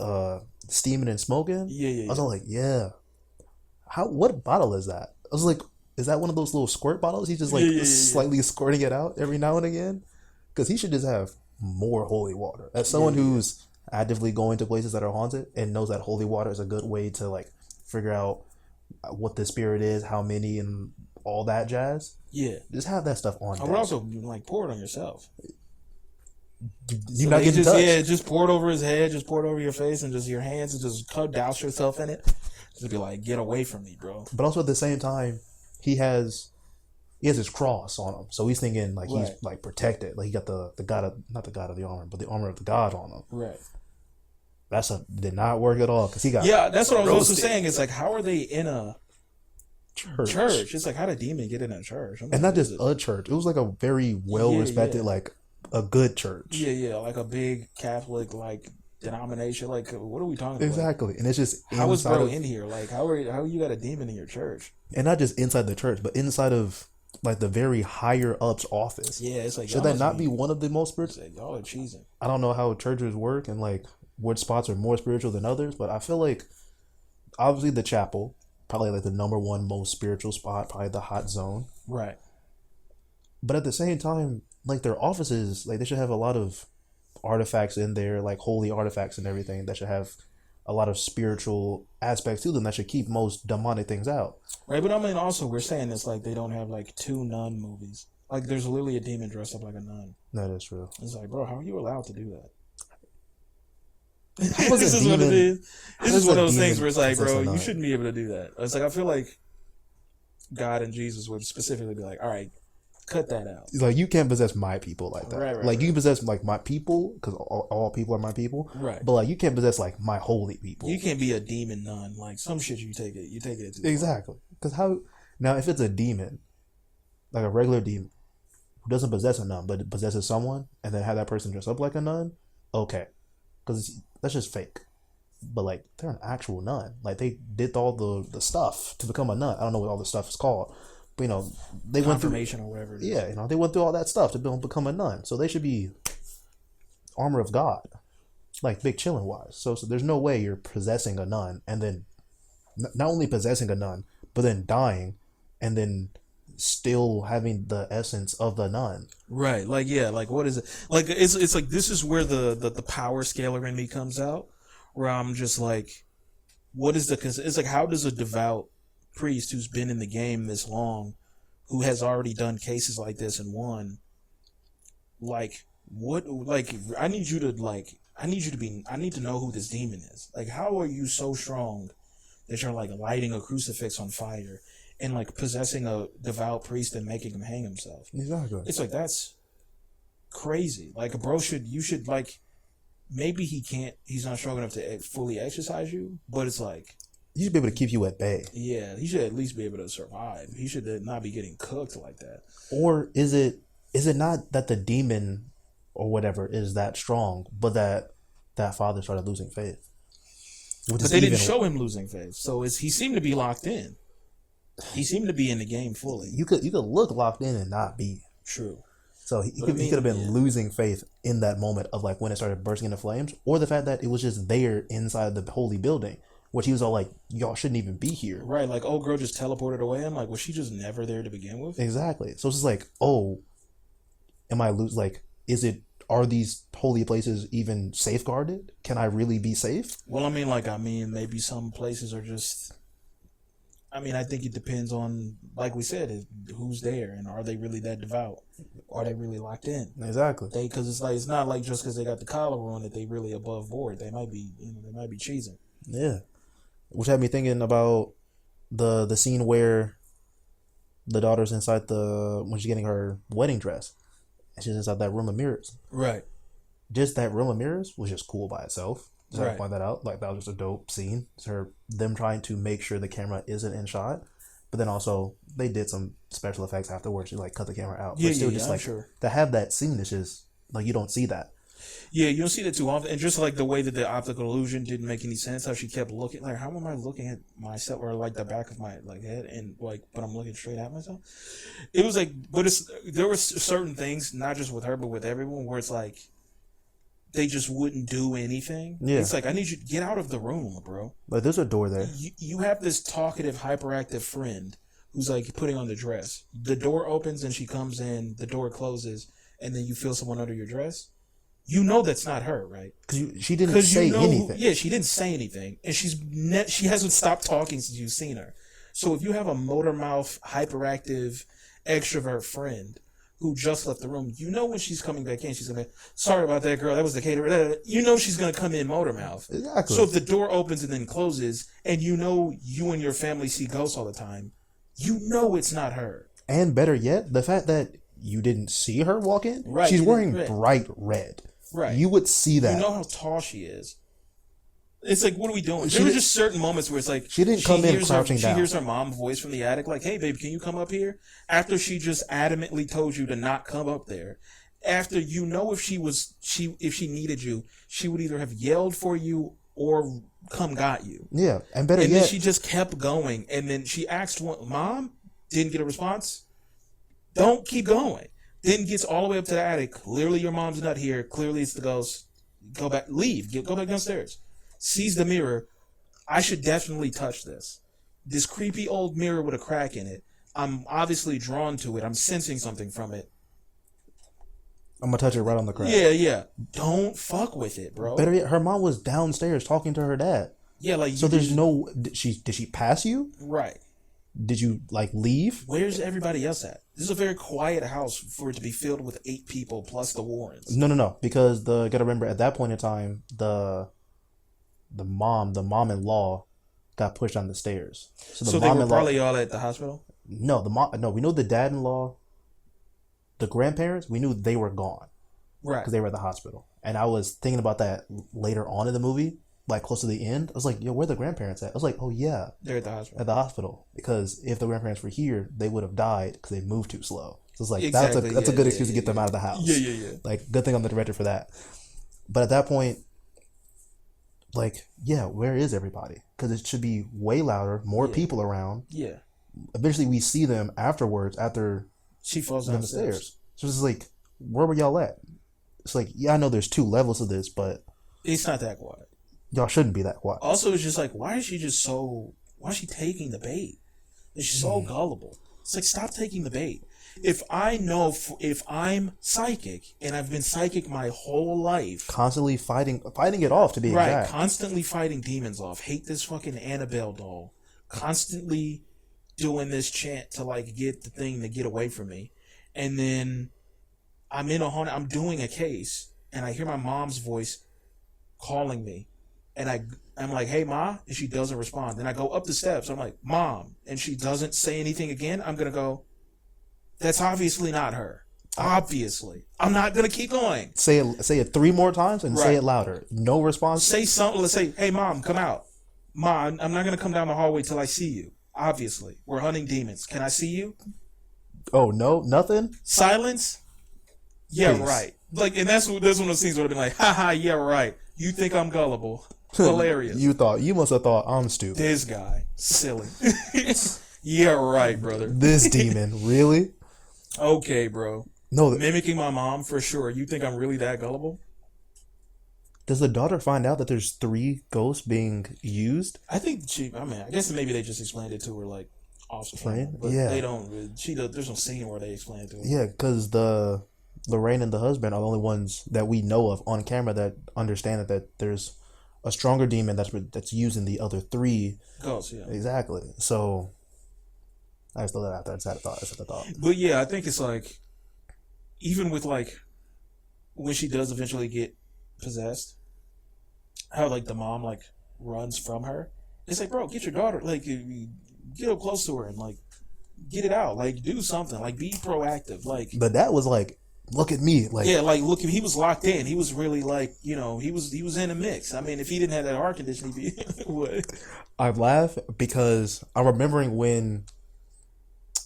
steaming and smoking. Yeah. I was all like, yeah. What bottle is that? I was like, is that one of those little squirt bottles? He's just like slightly squirting it out every now and again? Because he should just have more holy water. As someone who's actively going to places that are haunted and knows that holy water is a good way to like figure out what the spirit is, how many, and all that jazz. Yeah. Just have that stuff on. I would also like pour it on yourself. You're not getting touched. Yeah, just pour it over his head, just pour it over your face, and just your hands, and just douse yourself in it. To be like, get away from me, bro. But also at the same time, he has his cross on him, so he's thinking like he's like protected, like he got the god of, not the god of the armor, but the armor of the god on him. Right. Did not work at all because he got that's what I was also saying. It's like, how are they in a church? It's like, how did a demon get in a church? And not just a church. It was like a very well respected, like a good church. Yeah, like a big Catholic like denomination. Like, what are we talking about? Exactly, and it's just how is bro in here? Like, how you got a demon in your church? And not just inside the church, but inside of like the very higher ups office. Yeah, it's like, should that not be one of the most spiritual? Like, y'all are cheesing. I don't know how churches work and like what spots are more spiritual than others, but I feel like obviously the chapel, probably like the number one most spiritual spot, probably the hot zone. Right. But at the same time, like their offices, like they should have a lot of artifacts in there, like holy artifacts and everything that should have a lot of spiritual aspects to them that should keep most demonic things out. Right, but I mean, also we're saying it's like they don't have like 2 nun movies. Like there's literally a demon dressed up like a nun. That is true. It's like, bro, how are you allowed to do that? This is what it is. This is one of those things where it's like, bro, you shouldn't be able to do that. It's like, I feel like God and Jesus would specifically be like, all right, cut that out. Like, you can't possess my people like that. Right, like, you can possess like my people because all people are my people. Right. But like, you can't possess like my holy people. You can't be a demon nun. Like some shit, you take it too exactly. Because how now if it's a demon, like a regular demon who doesn't possess a nun but possesses someone, and then have that person dress up like a nun, okay, because that's just fake. But like, they're an actual nun. Like, they did all the stuff to become a nun. I don't know what all the stuff is called. But, you know, they went through or whatever it is. Yeah, you know, they went through all that stuff to become a nun. So they should be armor of God, like big chillin' wise. So there's no way you're possessing a nun and then not only possessing a nun, but then dying and then still having the essence of the nun. Right. Like, yeah, like what is it? Like it's like this is where the power scaler in me comes out, where I'm just like, what is it's like, how does a devout priest who's been in the game this long, who has already done cases like this and won, like what, like I need you to know who this demon is. Like, how are you so strong that you're like lighting a crucifix on fire and like possessing a devout priest and making him hang himself? Exactly. It's like, that's crazy. Like, you should like, maybe he's not strong enough to fully exercise you, but it's like, he should be able to keep you at bay. Yeah, he should at least be able to survive. He should not be getting cooked like that. Or is it not that the demon or whatever is that strong, but that father started losing faith? But they didn't show him losing faith, so he seemed to be locked in. He seemed to be in the game fully. You could look locked in and not be. True. So he could have been losing faith in that moment of like when it started bursting into flames, or the fact that it was just there inside the holy building, which he was all like, y'all shouldn't even be here. Right, like old girl just teleported away. I'm like, was she just never there to begin with? Exactly. So it's just like, oh, are these holy places even safeguarded? Can I really be safe? Well, maybe some places are just, I think it depends on, like we said, who's there and are they really that devout? Are they really locked in? Exactly. Because it's like, it's not like just because they got the collar on that they really above board. They might be, they might be cheesing. Yeah. Which had me thinking about the scene where the daughter's inside when she's getting her wedding dress, and she's inside that room of mirrors. Right. Just that room of mirrors was just cool by itself. Just right. Point that out. Like, that was just a dope scene. It's them trying to make sure the camera isn't in shot, but then also they did some special effects afterwards. You like cut the camera out. Yeah, but still, just like sure. To have that scene is just like, you don't see that. Yeah, you don't see that too often. And just like the way that the optical illusion didn't make any sense, how she kept looking, like, how am I looking at myself, or like the back of my like head, and like, but I'm looking straight at myself. It was like, but there were certain things, not just with her, but with everyone, where it's like they just wouldn't do anything. Yeah. It's like, I need you to get out of the room, bro. Like, there's a door there. You have this talkative, hyperactive friend who's like putting on the dress. The door opens and she comes in, the door closes, and then you feel someone under your dress. You know that's not her, right? Because she didn't say anything. Yeah, she didn't say anything, and she hasn't stopped talking since you've seen her. So if you have a motor mouth, hyperactive, extrovert friend who just left the room, you know when she's coming back in, she's gonna, sorry about that, girl, that was the caterer. You know she's gonna come in motor mouth. Exactly. So if the door opens and then closes, and you know you and your family see ghosts all the time, you know it's not her. And better yet, the fact that you didn't see her walk in. Right. She's wearing bright red. Right. You would see that. You know how tall she is. It's like, what are we doing? There were just certain moments where it's like she didn't come in crouching down. She hears her mom's voice from the attic, like, "Hey, baby, can you come up here?" After she just adamantly told you to not come up there. After you know if she needed you, she would either have yelled for you or come got you. Yeah, and better yet, then she just kept going, and then she asked Mom, didn't get a response. Don't keep going. Then gets all the way up to the attic. Clearly your mom's not here. Clearly it's the ghost. Go back, leave. Go back downstairs. Sees the mirror. I should definitely touch this. This creepy old mirror with a crack in it. I'm obviously drawn to it. I'm sensing something from it. I'm gonna touch it right on the crack. Yeah. Don't fuck with it, bro. Better yet, her mom was downstairs talking to her dad. Yeah, like so. There's no. Did she pass you? Right. Did you like leave? Where's everybody else at? This is a very quiet house for it to be filled with 8 people plus the Warrens. No. Because gotta remember at that point in time, the mom-in-law got pushed down the stairs. So they were probably all at the hospital? No, we know the dad-in-law, the grandparents, we knew they were gone. Right. Because they were at the hospital. And I was thinking about that later on in the movie, like close to the end. I was like, yo, where are the grandparents at? I was like, oh yeah. They're at the hospital. At the hospital. Because if the grandparents were here, they would have died because they moved too slow. So it's like, exactly. that's a good excuse to get them out of the house. Yeah. Like, good thing I'm the director for that. But at that point, like, yeah, where is everybody? Because it should be way louder, more people around. Yeah. Eventually, we see them afterwards after she falls down the stairs. So it's like, where were y'all at? It's like, yeah, I know there's 2 levels of this, but it's not that quiet. Y'all shouldn't be that quiet. Also, it's just like, why is she taking the bait? She's so gullible. It's like, stop taking the bait. If I'm psychic and I've been psychic my whole life, constantly fighting it off to be exact. Constantly fighting demons off. Hate this fucking Annabelle doll. Constantly doing this chant to like get the thing to get away from me, and then I'm in a haunted. I'm doing a case, and I hear my mom's voice calling me, and I'm like, "Hey, Ma," and she doesn't respond. Then I go up the steps. I'm like, "Mom," and she doesn't say anything again. I'm gonna go, that's obviously not her. Obviously. I'm not going to keep going. Say it 3 more times and say it louder. No response. Say something. Let's say, "Hey, Mom, come out." "Mom, I'm not going to come down the hallway till I see you. Obviously. We're hunting demons. Can I see you?" Oh, no? Nothing? Silence? Yeah, Peace. right. Like, and that's one of those things where I've been like, haha, yeah, right. You think I'm gullible. Hilarious. You must have thought I'm stupid. This guy. Silly. Yeah, right, brother. This demon. Really? Okay, bro. No, mimicking my mom for sure. You think I'm really that gullible? Does the daughter find out that there's 3 ghosts being used? I think I guess maybe they just explained it to her like off screen. But yeah. They don't. There's no scene where they explain it to her. Yeah, because Lorraine and the husband are the only ones that we know of on camera that understand that there's a stronger demon that's using the other 3 ghosts. Yeah, exactly. So I just thought that out there. I just had a thought. But yeah, I think it's like, even with like when she does eventually get possessed, how like the mom like runs from her. It's like, bro, get your daughter, like, get up close to her and like get it out, like do something, like be proactive, like. But that was like, look at me, like, yeah, like look, he was locked in. He was really like, he was in a mix. I mean, if he didn't have that air conditioning, he'd be what? I laugh because I'm remembering when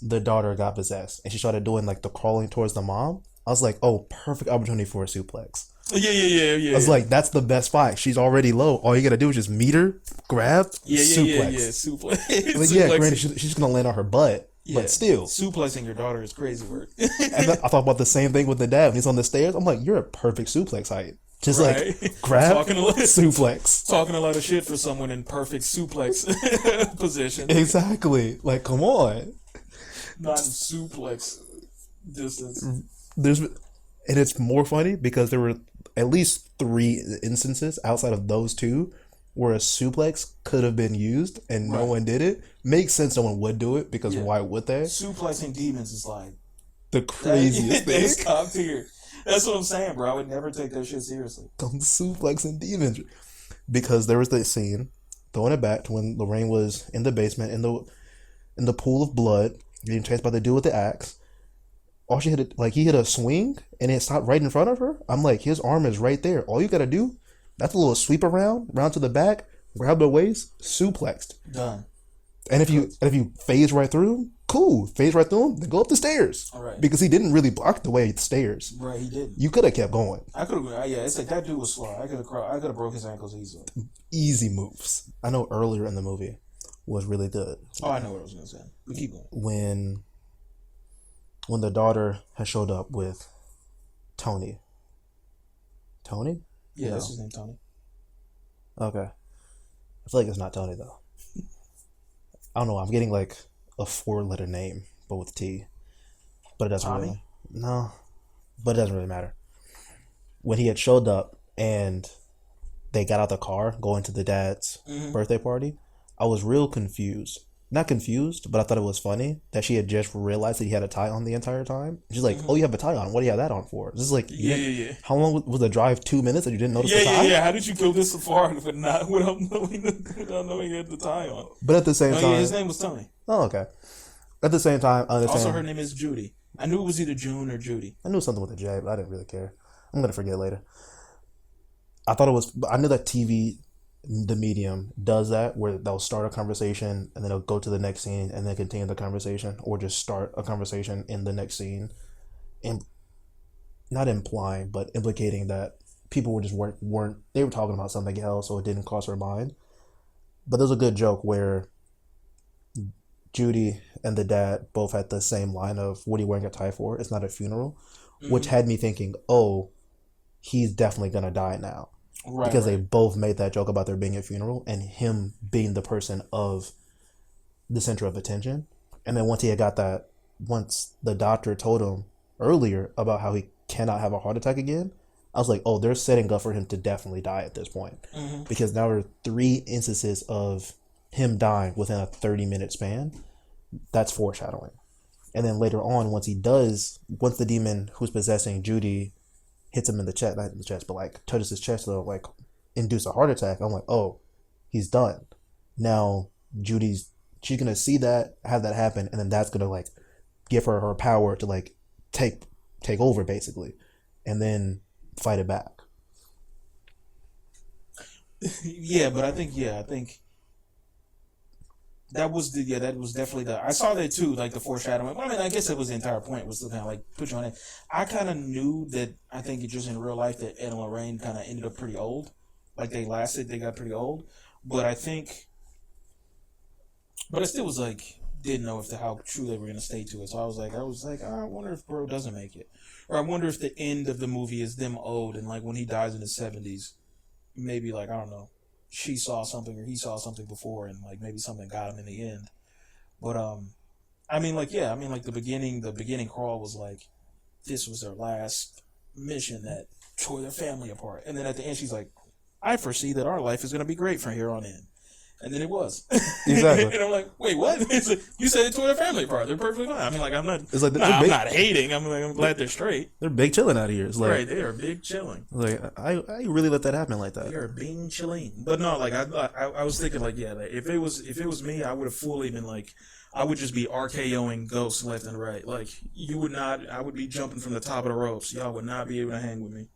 the daughter got possessed and she started doing like the crawling towards the mom. I was like, oh, perfect opportunity for a suplex. Yeah. I was like, that's the best fight. She's already low. All you gotta do is just meet her, grab, suplex. Suplex. Like, yeah, granted, she's gonna land on her butt, but still, suplexing your daughter is crazy work. And then I thought about the same thing with the dad when he's on the stairs. I'm like, you're a perfect suplex height. Just like grab, suplex. Talking a lot of shit for someone in perfect suplex position. Exactly. Like, come on. Not in suplex distance. And it's more funny because there were at least 3 instances outside of those 2 where a suplex could have been used and no one did it. Makes sense no one would do it because why would they? Suplexing demons is like the craziest thing. That's top tier. That's what I'm saying, bro. I would never take that shit seriously. Them suplexing demons. Because there was that scene, throwing it back to when Lorraine was in the basement in the pool of blood, getting chased by the dude with the axe. All she hit, he hit a swing and it stopped right in front of her. I'm like, his arm is right there. All you gotta do, that's a little sweep round to the back, grab the waist, suplexed. Done. And if you phase right through him, cool. Phase right through him, then go up the stairs. All right. Because he didn't really block the way the stairs. Right, he didn't. You could have kept going. I could have. Yeah, it's like that dude was slow. I could have broke his ankles easily. Easy moves. I know earlier in the movie was really good. Oh, I know what I was gonna say. But keep going. When the daughter had showed up with Tony. Tony? Yeah, No. that's his name, Tony. Okay. I feel like it's not Tony though. I don't know. I'm getting like a 4-letter name, but with T. But it doesn't Tommy? really. No. But it doesn't really matter. When he had showed up and they got out the car going to the dad's birthday party, I was real confused. Not confused, but I thought it was funny that she had just realized that he had a tie on the entire time. She's like, "Oh, you have a tie on. What do you have that on for?" This is like, Yeah. How long was the drive? 2 minutes, and you didn't notice the tie? Yeah. How did you go this far without knowing he had the tie on? But at the same time, Yeah, his name was Tony. Oh, okay. At the same time, I understand. Also, her name is Judy. I knew it was either June or Judy. I knew something with a J, but I didn't really care. I'm gonna forget later. I knew that TV, the medium, does that where they'll start a conversation and then they'll go to the next scene and then continue the conversation, or just start a conversation in the next scene, and not implying but implicating that people weren't they were talking about something else, so it didn't cross her mind. But there's a good joke where Judy and the dad both had the same line of, "What are you wearing a tie for? It's not a funeral," which had me thinking, "Oh, he's definitely gonna die now." Right. Because they both made that joke about there being a funeral and him being the person of the center of attention. And then once the doctor told him earlier about how he cannot have a heart attack again, I was like, oh, they're setting up for him to definitely die at this point. Because now there are 3 instances of him dying within a 30-minute span. That's foreshadowing. And then later on, once the demon who's possessing Judy hits him in the chest, not in the chest, but like touches his chest to induce a heart attack, I'm like, oh, he's done. Now she's gonna see that, have that happen, and then that's gonna give her power to take over basically, and then fight it back. Yeah, but I think that was definitely I saw that too, like the foreshadowing. I mean, I guess that was the entire point, was to kind of put you on it. I kind of knew that. I think just in real life that Ed and Lorraine kind of ended up pretty old. They got pretty old. But I still was didn't know how true they were gonna stay to it. So I was like, I wonder if bro doesn't make it, or I wonder if the end of the movie is them old and when he dies in his 70s, maybe I don't know, she saw something or he saw something before and maybe something got him in the end. But the beginning crawl was this was their last mission that tore their family apart, and then at the end she's like, I foresee that our life is gonna be great from here on in. And then it was. Exactly. And I'm like, wait, what? You said it tore their family apart. They're perfectly fine. I mean, I'm not. It's I'm not hating. I'm glad they're straight. They're big chilling out here. It's right, they are big chilling. I really let that happen like that. They are being chilling. But no, I was thinking if it was me, I would have fully been I would just be RKOing ghosts left and right. You would not. I would be jumping from the top of the ropes. Y'all would not be able to hang with me.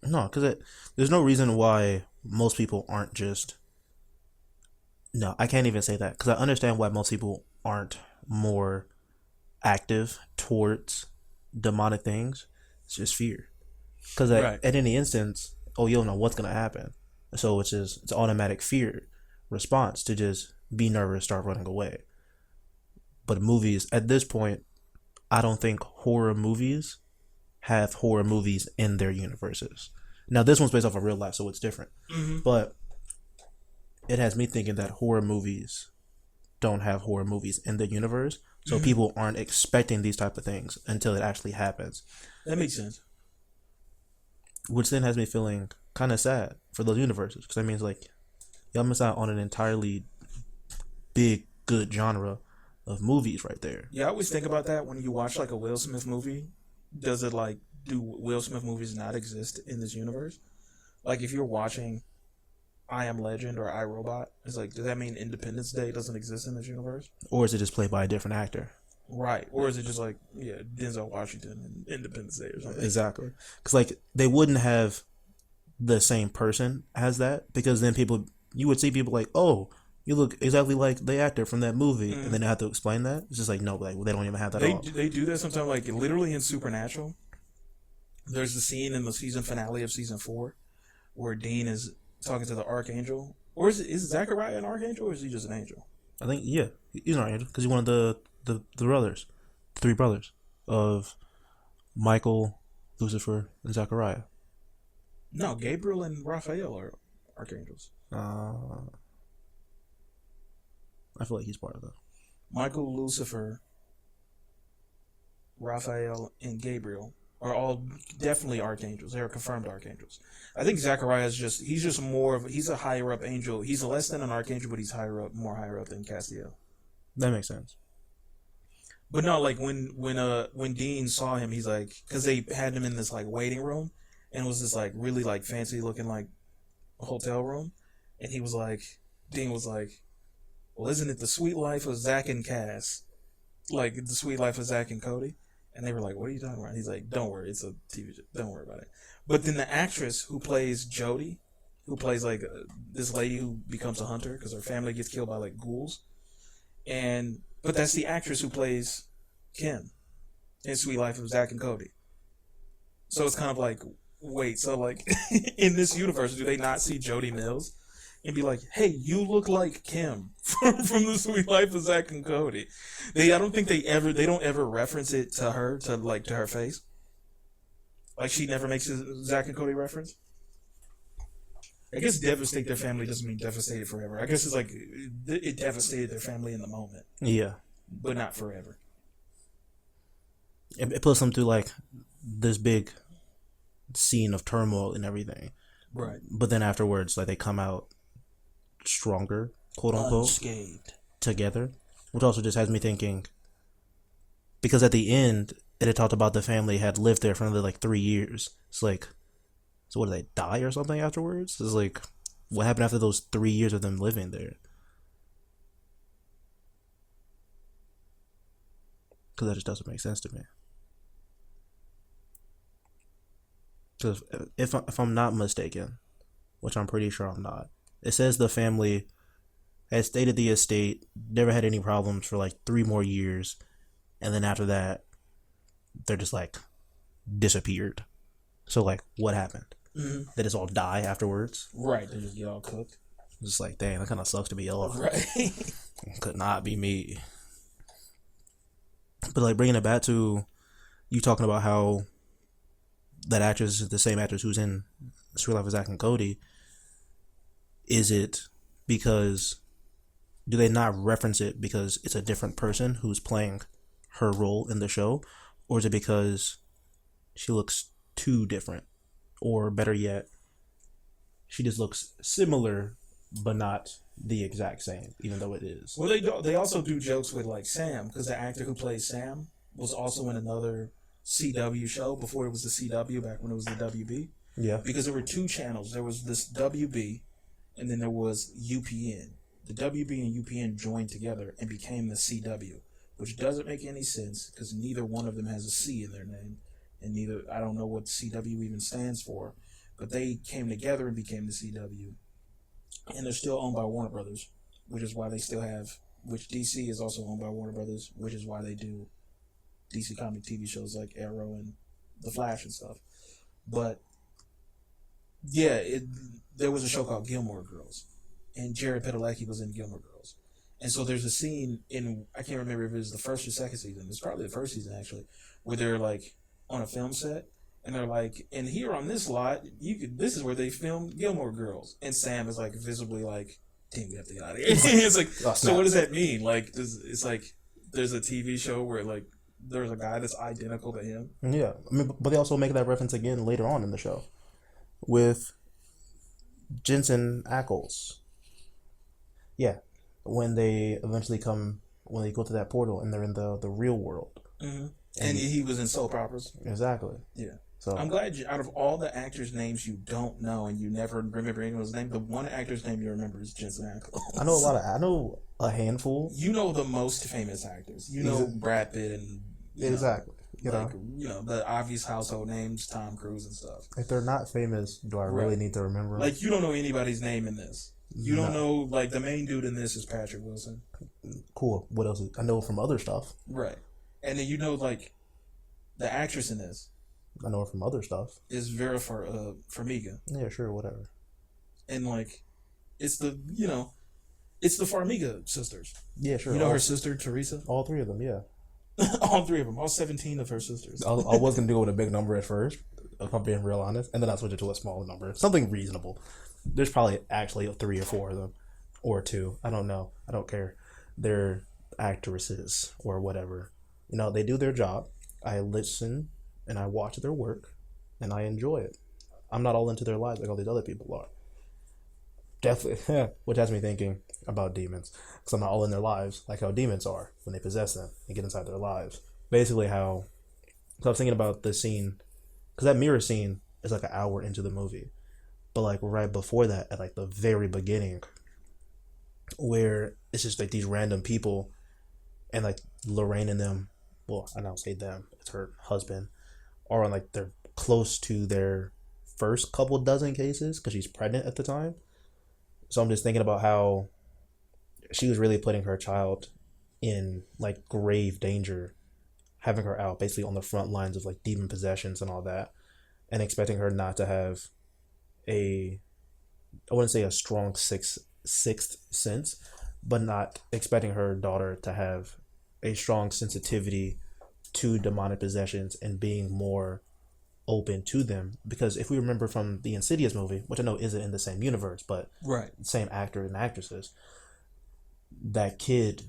No, because there's no reason why most people aren't just. No, I can't even say that, because I understand why most people aren't more active towards demonic things. It's just fear. Because at any instance, you don't know what's going to happen. So it's automatic fear response to just be nervous, start running away. But movies, at this point, I don't think horror movies have horror movies in their universes. Now, this one's based off of real life, so it's different. But it has me thinking that horror movies don't have horror movies in the universe, so people aren't expecting these type of things until it actually happens. That makes sense. Which then has me feeling kind of sad for those universes, because that means y'all miss out on an entirely big, good genre of movies right there. Yeah, I always think about that when you watch like a Will Smith movie. Does it like do Will Smith movies not exist in this universe? Like if you're watching I Am Legend or I, Robot, it's like, does that mean Independence Day doesn't exist in this universe? Or is it just played by a different actor? Right. Or is it just like, yeah, Denzel Washington and Independence Day or something? Exactly. Because like they wouldn't have the same person as that, because then you would see people like, oh, you look exactly like the actor from that movie, and then they have to explain that. It's just like, no, like they don't even have that. They do that sometimes, like literally in Supernatural. There's the scene in the season finale of season 4 where Dean is talking to the Archangel. Or is Zachariah an Archangel, or is he just an angel? I think, yeah, he's an Archangel because he's one of the brothers, the 3 brothers of Michael, Lucifer, and Zachariah. No, Gabriel and Raphael are archangels. I feel like he's part of that. Michael, Lucifer, Raphael, and Gabriel are all definitely archangels. They are confirmed archangels. I think Zachariah is he's a higher up angel. He's less than an archangel, but he's more higher up than Castiel. That makes sense. But no, like when Dean saw him, he's like, because they had him in this like waiting room, and it was this like really like fancy looking like hotel room, and Dean was like, well, isn't it the sweet life of Zach and Cass, like the sweet life of Zach and Cody? And they were like, what are you talking about? He's like, don't worry, it's a TV show. Don't worry about it. But then the actress who plays Jody, who plays like this lady who becomes a hunter because her family gets killed by like ghouls, but that's the actress who plays Kim in Sweet Life of Zach and Cody. So it's kind of like, wait, so like in this universe, do they not see Jody Mills and be like, hey, you look like Kim from the Sweet Life of Zach and Cody? I don't think they don't ever reference it to her, to her face. Like she never makes a Zach and Cody reference. I guess devastate their family doesn't mean devastated forever. I guess it's like it devastated their family in the moment. Yeah. But not forever. It puts them through like this big scene of turmoil and everything. Right. But then afterwards, like they come out stronger, quote unquote, unscathed, together. Which also just has me thinking, because at the end it had talked about the family had lived there for another like 3 years. It's like, so what, did they die or something afterwards? It's like, what happened after those 3 years of them living there? Because that just doesn't make sense to me. Because if I'm not mistaken, which I'm pretty sure I'm not, it says the family had stayed at the estate, never had any problems for like 3 more years, and then after that, they're just like disappeared. So like, what happened? Mm-hmm. They just all die afterwards? Right, they just get all cooked. Just like, dang, that kind of sucks to be over. Right. Could not be me. But like bringing it back to you talking about how that actress is the same actress who's in Sweet Life of Zack and Cody. Is it because, do they not reference it because it's a different person who's playing her role in the show? Or is it because she looks too different? Or better yet, she just looks similar but not the exact same, even though it is. Well, they also do jokes with like Sam, because the actor who plays Sam was also in another CW show before it was the CW, back when it was the WB. Yeah. Because there were 2 channels. There was this WB, and then there was UPN. The WB and UPN joined together and became the CW, which doesn't make any sense because neither one of them has a C in their name, and I don't know what CW even stands for, but they came together and became the CW. And they're still owned by Warner Brothers, which is why they still have, which DC is also owned by Warner Brothers, which is why they do DC comic TV shows like Arrow and The Flash and stuff. But yeah, there was a show called Gilmore Girls, and Jared Padalecki was in Gilmore Girls. And so there's a scene in, I can't remember if it was the first or second season, it's probably the first season actually, where they're like on a film set, and they're like, and here on this lot, this is where they filmed Gilmore Girls. And Sam is like visibly like, damn, we have to get out of here. It's like, so what does that mean? Like, it's like, there's a TV show where like, there's a guy that's identical to him. Yeah. I mean, but they also make that reference again later on in the show with Jensen Ackles. Yeah. When they eventually come when they go to that portal and they're in the real world. Mm-hmm. And he was in soap operas. Exactly. Yeah. So I'm glad out of all the actors' names you don't know and you never remember anyone's name, the one actor's name you remember is Jensen Ackles. I know a handful. You know the most famous actors. You know Brad Pitt and exactly. The obvious household names, Tom Cruise and stuff. If they're not famous, do I really need to remember them? Like, you don't know anybody's name in this. You don't know, like, the main dude in this is Patrick Wilson. Cool. What else? I know from other stuff. Right. And then you know, like, the actress in this. I know her from other stuff. Is Vera Farmiga. Yeah, sure, whatever. And, like, it's the Farmiga sisters. Yeah, sure. You know her sister, Teresa? All three of them, yeah. All three of them. All 17 of her sisters. I was going to go with a big number at first, if I'm being real honest. And then I switched it to a smaller number. Something reasonable. There's probably actually 3 or 4 of them. Or 2. I don't know. I don't care. They're actresses or whatever. They do their job. I listen and I watch their work and I enjoy it. I'm not all into their lives like all these other people are. Definitely, which has me thinking about demons. Because I'm not all in their lives like how demons are when they possess them and get inside their lives. Basically so I was thinking about the scene, because that mirror scene is like an hour into the movie. But like right before that, at like the very beginning, where it's just like these random people and like Lorraine and them, well, I don't say them, it's her husband, are on like they're close to their first couple dozen cases because she's pregnant at the time. So I'm just thinking about how she was really putting her child in like grave danger, having her out basically on the front lines of like demon possessions and all that, and expecting her not to have I wouldn't say a strong sixth sense, but not expecting her daughter to have a strong sensitivity to demonic possessions and being more open to them. Because if we remember from the Insidious movie, which I know isn't in the same universe, but same actor and actresses, that kid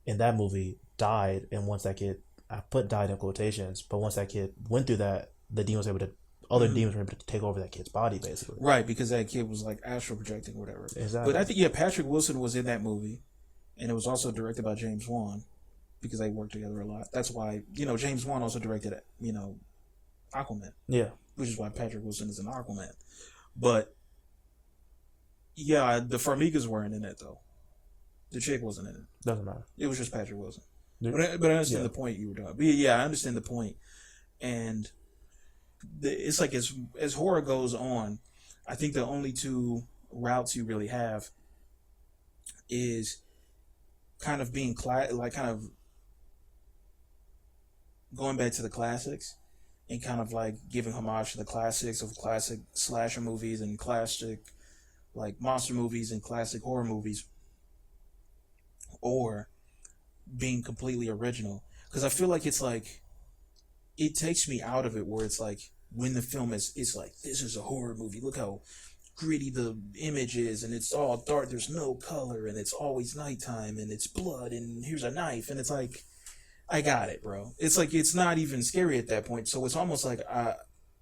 in that movie died, and once that kid, I put died in quotations, but once that kid went through that, the demons were able to demons were able to take over that kid's body, basically. Right, because that kid was like astral projecting or whatever. Exactly. But I think, Patrick Wilson was in that movie, and it was also directed by James Wan, because they worked together a lot. That's why, James Wan also directed, Aquaman. Yeah. Which is why Patrick Wilson is in Aquaman. But, yeah, the Farmigas weren't in it, though. The chick wasn't in it. Doesn't matter. It was just Patrick Wilson. But I understand the point you were doing. But yeah, I understand the point. And it's like as horror goes on, I think the only 2 routes you really have is kind of being kind of going back to the classics and kind of like giving homage to the classics of classic slasher movies and classic like monster movies and classic horror movies, or being completely original. Because I feel like it's like it takes me out of it where it's like when the film it's like, this is a horror movie, look how gritty the image is and it's all dark, there's no color and it's always nighttime and it's blood and here's a knife, and it's like, I got it, bro. It's like it's not even scary at that point. So it's almost like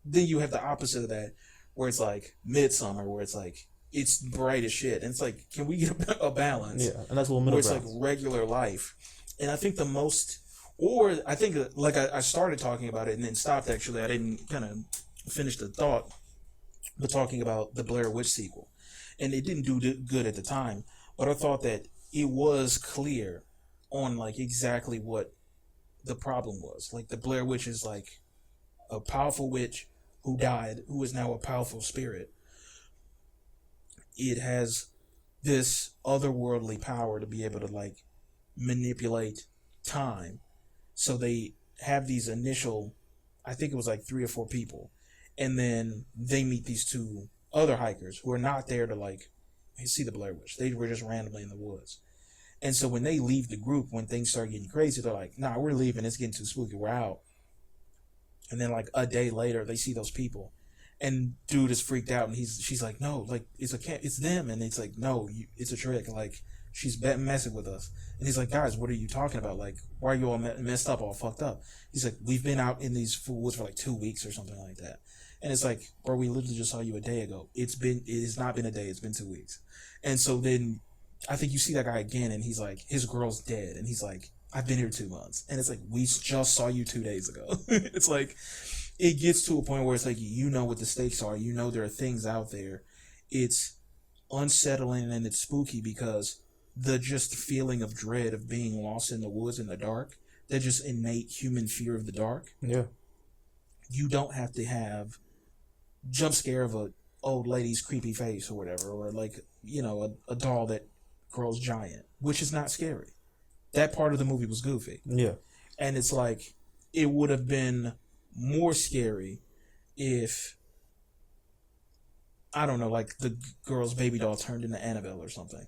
then you have the opposite of that where it's like Midsummer, where it's like it's bright as shit, and it's like, can we get a balance? Yeah, and that's a little middle ground. Where it's like regular life. And I think I started talking about it and then stopped. Actually, I didn't kind of finish the thought, but talking about the Blair Witch sequel, and it didn't do good at the time, but I thought that it was clear on like exactly what the problem was. Like, the Blair Witch is like a powerful witch who died, who is now a powerful spirit. It has this otherworldly power to be able to like manipulate time. So they have these initial, I think it was like 3 or 4 people, and then they meet these 2 other hikers who are not there to like see the Blair Witch. They were just randomly in the woods. And so when they leave the group, when things start getting crazy, they're like, nah, we're leaving, it's getting too spooky, we're out. And then like a day later, they see those people, and dude is freaked out, and she's like, no, like it's them, and it's like, no, it's a trick, like she's messing with us. And he's like, guys, what are you talking about? Like, why are you all messed up, all fucked up? He's like, we've been out in these woods for like 2 weeks or something like that. And it's like, bro, we literally just saw you a day ago. It has not been a day, it's been 2 weeks. And so then I think you see that guy again, and he's like, his girl's dead, and he's like, I've been here 2 months, and it's like, we just saw you 2 days ago. It's like, it gets to a point where it's like, you know what the stakes are, you know there are things out there. It's unsettling and it's spooky because the just feeling of dread of being lost in the woods in the dark, that just innate human fear of the dark. Yeah. You don't have to have jump scare of a old lady's creepy face or whatever, or like, you know, a doll that grows giant, which is not scary. That part of the movie was goofy. Yeah. And it's like, it would have been more scary if, I don't know, like the girl's baby doll turned into Annabelle or something.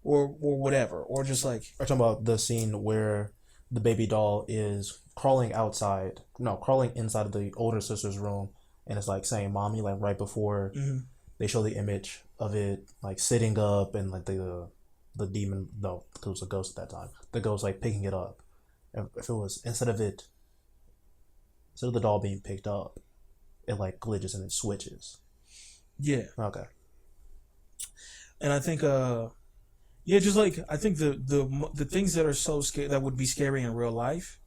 Or whatever. Or just like... We're talking about the scene where the baby doll is crawling inside of the older sister's room, and it's like saying mommy, like right before they show the image of it like sitting up, and like the demon, no, it was a ghost at that time, the ghost like picking it up. If it was instead of the doll being picked up, it like glitches and it switches. Yeah. Okay. And I think just like, I think the things that are so scary, that would be scary in real life,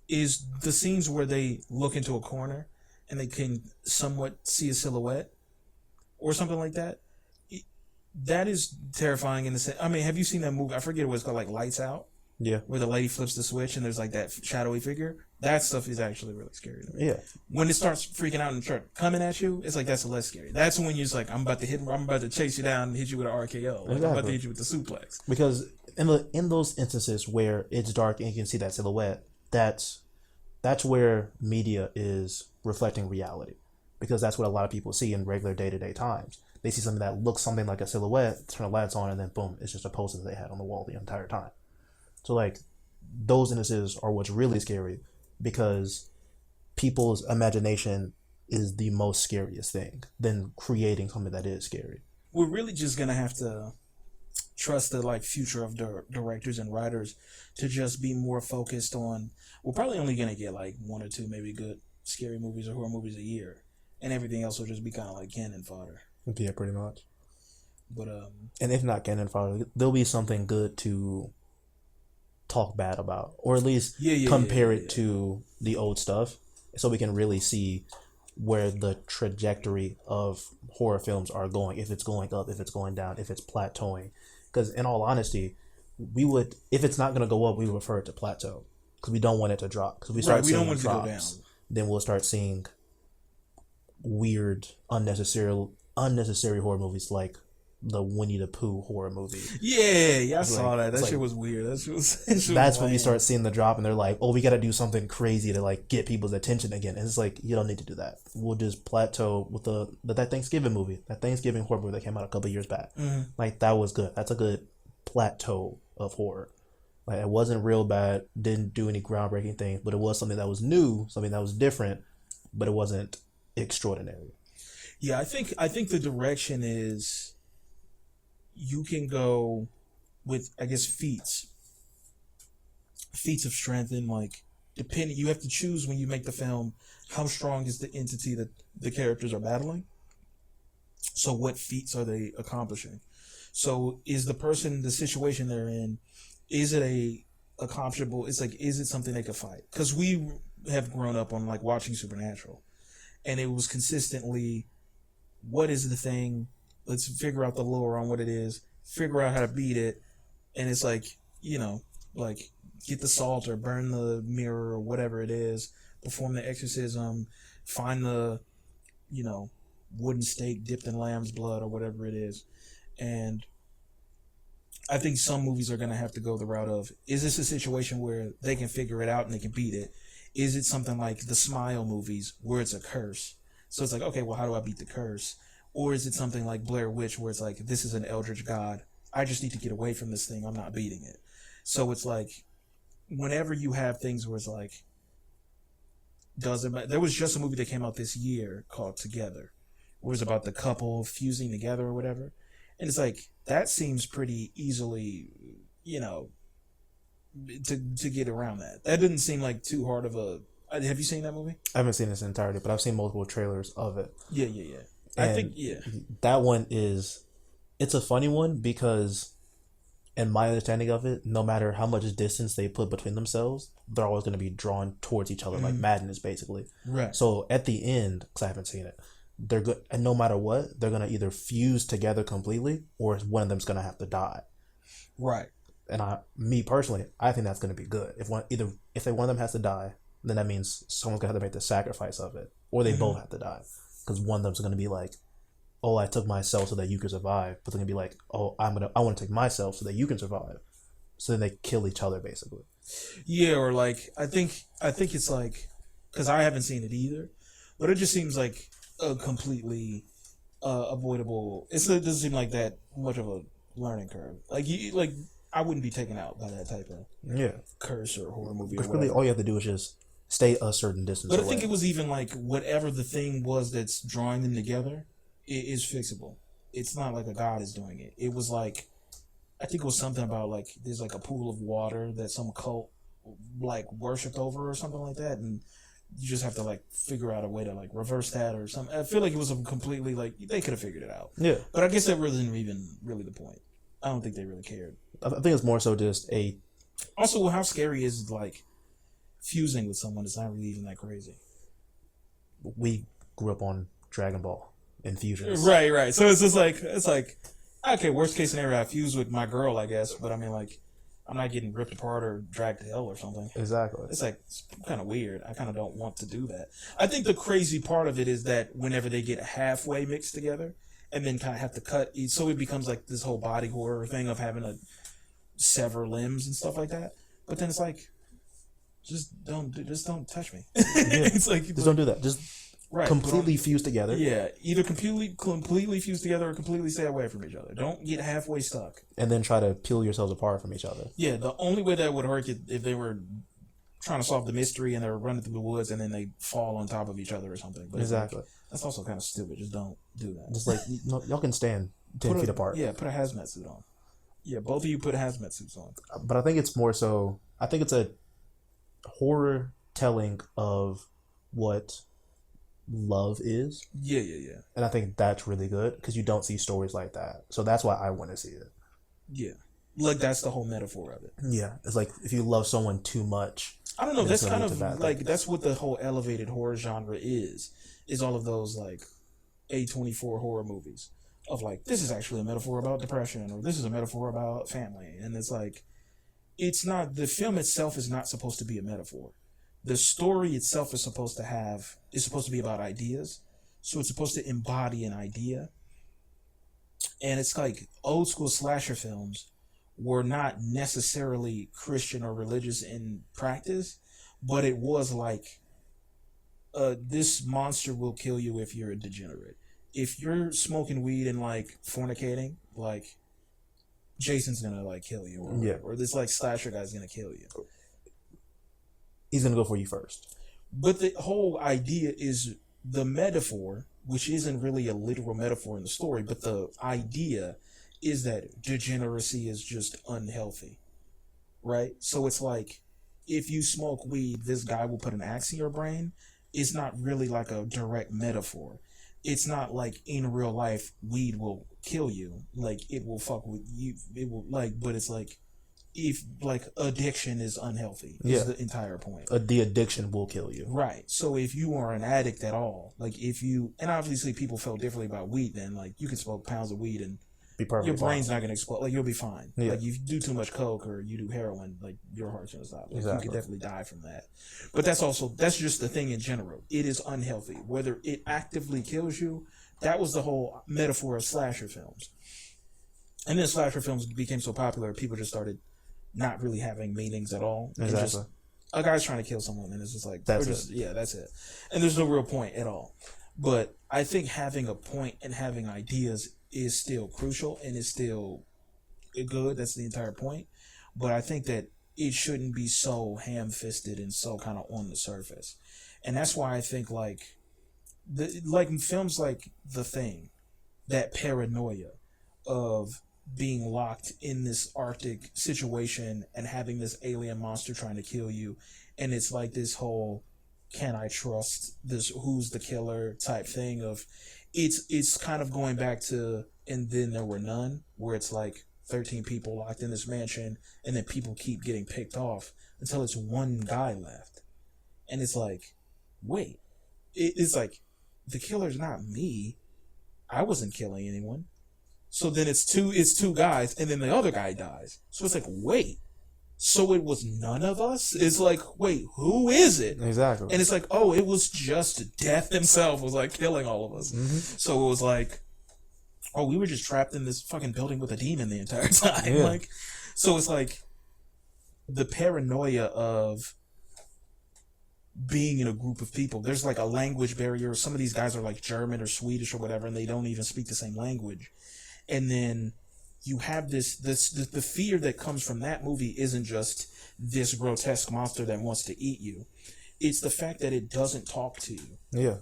is the scenes where they look into a corner and they can somewhat see a silhouette or something like that. That is terrifying in the sense. I mean, have you seen that movie? I forget what it's called, like Lights Out. Yeah. Where the lady flips the switch and there's like that shadowy figure. That stuff is actually really scary to me. Yeah. When it starts freaking out and start coming at you, it's like, that's less scary. That's when you're just like, I'm about to chase you down and hit you with an RKO. Like, I'm about to hit you with the suplex. Because in those instances where it's dark and you can see that silhouette, that's where media is reflecting reality. Because that's what a lot of people see in regular day-to-day times. They see something that looks something like a silhouette, turn the lights on, and then boom, it's just a poster that they had on the wall the entire time. So like, those instances are what's really scary, because people's imagination is the most scariest thing than creating something that is scary. We're really just gonna have to trust the like future of directors and writers to just be more focused on. We're probably only gonna get like 1 or 2 maybe good scary movies or horror movies a year, and everything else will just be kind of like cannon fodder. Yeah, pretty much. But and if not cannon fodder, there'll be something good to talk bad about, or at least compare it to the old stuff, so we can really see where the trajectory of horror films are going, if it's going up, if it's going down, if it's plateauing. Because in all honesty, we would, if it's not going to go up, we would prefer it to plateau, because we don't want it to drop. Because we start seeing drops, then we'll start seeing weird, unnecessary horror movies like the Winnie the Pooh horror movie. Yeah, I saw that. That shit was weird. That's when we start seeing the drop, and they're like, "Oh, we got to do something crazy to like get people's attention again." And it's like, you don't need to do that. We'll just plateau with that Thanksgiving movie, that Thanksgiving horror movie that came out a couple years back. Mm-hmm. Like, that was good. That's a good plateau of horror. Like, it wasn't real bad, didn't do any groundbreaking things, but it was something that was new, something that was different, but it wasn't extraordinary. Yeah, I think the direction is, you can go with, I guess, feats of strength, and like, depending, you have to choose when you make the film, how strong is the entity that the characters are battling. So what feats are they accomplishing? So is the situation they're in, is it accomplishable? It's like, is it something they could fight? Because we have grown up on like watching Supernatural, and it was consistently, what is the thing? Let's figure out the lore on what it is, figure out how to beat it, and it's like, you know, like, get the salt or burn the mirror or whatever it is, perform the exorcism, find the, you know, wooden stake dipped in lamb's blood or whatever it is. And I think some movies are going to have to go the route of, is this a situation where they can figure it out and they can beat it? Is it something like the Smile movies where it's a curse? So it's like, okay, well, how do I beat the curse? Or is it something like Blair Witch where it's like, this is an eldritch god, I just need to get away from this thing, I'm not beating it. So it's like, whenever you have things where it's like, doesn't matter. There was just a movie that came out this year called Together, where it was about the couple fusing together or whatever. And it's like, that seems pretty easily, you know, to get around that. That didn't seem like too hard of a... Have you seen that movie? I haven't seen this entirety, but I've seen multiple trailers of it. Yeah. And I think, that one it's a funny one because in my understanding of it, no matter how much distance they put between themselves, they're always going to be drawn towards each other, like madness, basically. Right. So at the end, because I haven't seen it, they're good, and no matter what, they're going to either fuse together completely, or one of them's going to have to die. Right. And me personally, I think that's going to be good. If one of them has to die, then that means someone's going to have to make the sacrifice of it, or they both have to die, because one of them's going to be like, oh, I took myself so that you can survive. But they're gonna be like, oh, I want to take myself so that you can survive. So then they kill each other, basically. Yeah, or like I think it's like, because I haven't seen it either, but it just seems like a completely avoidable. It doesn't seem like that much of a learning curve. Like I wouldn't be taken out by that type of curse or horror movie. Because really, all you have to do is just stay a certain distance. But away. I think it was even like whatever the thing was that's drawing them together. It is fixable. It's not like a god is doing it. It was like, I think it was something about like there's like a pool of water that some cult like worshipped over or something like that, and you just have to like figure out a way to like reverse that or something. I feel like it was a completely like they could have figured it out. Yeah, but I guess that wasn't even really the point. I don't think they really cared. I think it's more so just a. Also, how scary is like fusing with someone? It's not really even that crazy. We grew up on Dragon Ball. Infusions. Right. So it's just like okay, worst case scenario, I fuse with my girl, I guess, but I mean like I'm not getting ripped apart or dragged to hell or something. Exactly. It's like it's kind of weird. I kind of don't want to do that. I think the crazy part of it is that whenever they get halfway mixed together and then kind of have to cut, so it becomes like this whole body horror thing of having to sever limbs and stuff like that. But then it's like, just don't touch me. It's like just don't do that. Just. Right, completely fused together. Yeah, either completely fused together or completely stay away from each other. Don't get halfway stuck. And then try to peel yourselves apart from each other. Yeah, the only way that would work is if they were trying to solve the mystery and they were running through the woods and then they fall on top of each other or something. But exactly. Like, that's also kind of stupid. Just don't do that. Just like, y'all can stand 10 feet apart. Yeah, put a hazmat suit on. Yeah, both of you put hazmat suits on. But I think it's more so, I think it's a horror telling of what love is. Yeah. And I think that's really good because you don't see stories like that. So that's why I want to see it. Yeah. Like that's the whole metaphor of it. Yeah. It's like if you love someone too much. I don't know. That's kind of like that's what the whole elevated horror genre is all of those like A24 horror movies of like, this is actually a metaphor about depression or this is a metaphor about family. And it's like, it's not, the film itself is not supposed to be a metaphor. The story itself is supposed to be about ideas. So it's supposed to embody an idea. And it's like old school slasher films were not necessarily Christian or religious in practice, but it was like, this monster will kill you if you're a degenerate. If you're smoking weed and like fornicating, like Jason's gonna like kill you, or this like slasher guy's gonna kill you. He's gonna go for you first. But the whole idea is the metaphor, which isn't really a literal metaphor in the story, but the idea is that degeneracy is just unhealthy, right? So it's like, if you smoke weed, this guy will put an axe in your brain. It's not really like a direct metaphor. It's not like in real life, weed will kill you. Like, it will fuck with you. It will, like, but it's like, if, like, addiction is unhealthy, is the entire point. The addiction will kill you. Right. So if you are an addict at all, like, if you, and obviously people felt differently about weed then, like, you can smoke pounds of weed and your brain's not going to explode. Like, you'll be fine. Yeah. Like, if you do too much coke or you do heroin, like, your heart's going to stop. Like, exactly. You could definitely die from that. But that's just the thing in general. It is unhealthy. Whether it actively kills you, that was the whole metaphor of slasher films. And then slasher films became so popular, people just started not really having meanings at all. Exactly. Just, a guy's trying to kill someone, and it's just like, that's it. Yeah, that's it. And there's no real point at all. But I think having a point and having ideas is still crucial and is still good. That's the entire point. But I think that it shouldn't be so ham-fisted and so kind of on the surface. And that's why I think like films like The Thing, that paranoia of being locked in this Arctic situation and having this alien monster trying to kill you, and it's like this whole can I trust this, who's the killer type thing of it's kind of going back to And Then There Were None, where it's like 13 people locked in this mansion, and then people keep getting picked off until it's one guy left. And it's like, wait, it's like, the killer's not me. I wasn't killing anyone. So then it's two guys, and then the other guy dies. So it's like, wait, so it was none of us? It's like, wait, who is it? Exactly. And it's like, oh, it was just Death himself was like killing all of us. Mm-hmm. So it was like, oh, we were just trapped in this fucking building with a demon the entire time. Yeah. Like, so it's like the paranoia of being in a group of people. There's like a language barrier. Some of these guys are like German or Swedish or whatever, and they don't even speak the same language. And then you have the fear that comes from that movie isn't just this grotesque monster that wants to eat you. It's the fact that it doesn't talk to you. Yeah.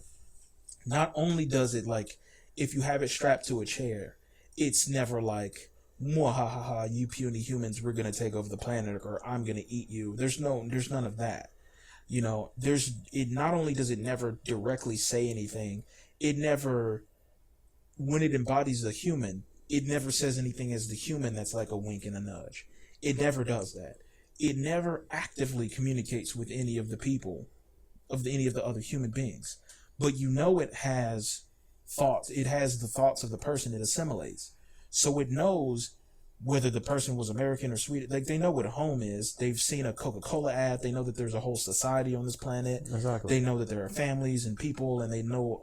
Not only does it, like, if you have it strapped to a chair, it's never like, "Mwahaha, you puny humans, we're gonna take over the planet," or "I'm gonna eat you." There's none of that. You know, not only does it never directly say anything, it never, when it embodies the human, it never says anything as the human that's like a wink and a nudge. It never does that. It never actively communicates with any of the people, any of the other human beings. But you know it has thoughts. It has the thoughts of the person it assimilates. So it knows whether the person was American or Swedish. Like, they know what home is. They've seen a Coca-Cola ad. They know that there's a whole society on this planet. Exactly. They know that there are families and people, and they know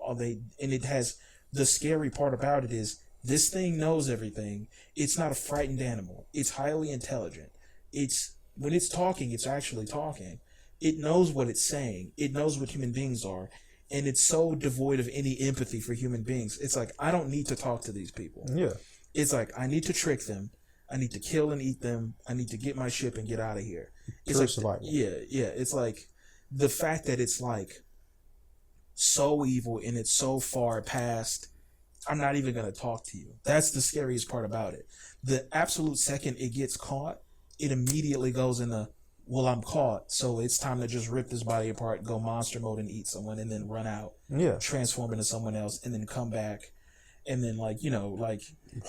and it has, the scary part about it is, this thing knows everything. It's not a frightened animal. It's highly intelligent. When it's talking, it's actually talking. It knows what it's saying. It knows what human beings are. And it's so devoid of any empathy for human beings. It's like, I don't need to talk to these people. Yeah. It's like, I need to trick them. I need to kill and eat them. I need to get my ship and get out of here. It's like survival. Yeah. It's like the fact that it's like so evil and it's so far past, I'm not even going to talk to you. That's the scariest part about it. The absolute second it gets caught, it immediately goes into, well, I'm caught, so it's time to just rip this body apart, go monster mode and eat someone, and then run out. Yeah. Transform into someone else, and then come back. And then, like, you know, like,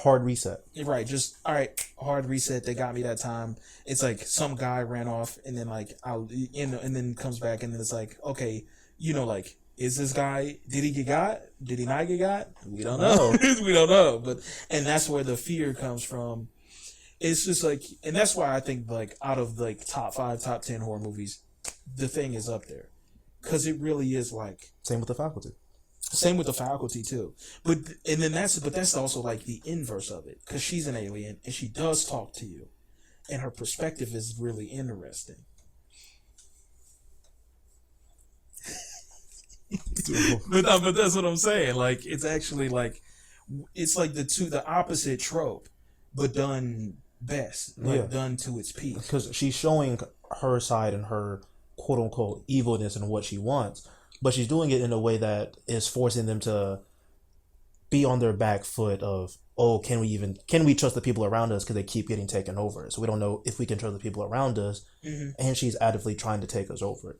hard reset. right, just, all right, hard reset. They got me that time. It's like some guy ran off, and then, like, and then comes back, and then it's like, okay, you know, like, is this guy, did he get got? Did he not get got? We don't know. We don't know. And that's where the fear comes from. It's just like, and that's why I think, like, out of like top 5, top 10 horror movies, The Thing is up there. Because it really is like. Same with The Faculty. Same with The Faculty too. But that's also like the inverse of it. Because she's an alien and she does talk to you. And her perspective is really interesting. but that's what I'm saying. Like, it's actually like, it's like the opposite trope, but done best, like done to its peak. Because she's showing her side and her quote unquote evilness and what she wants, but she's doing it in a way that is forcing them to be on their back foot of, oh, can we trust the people around us because they keep getting taken over? So we don't know if we can trust the people around us, and she's actively trying to take us over.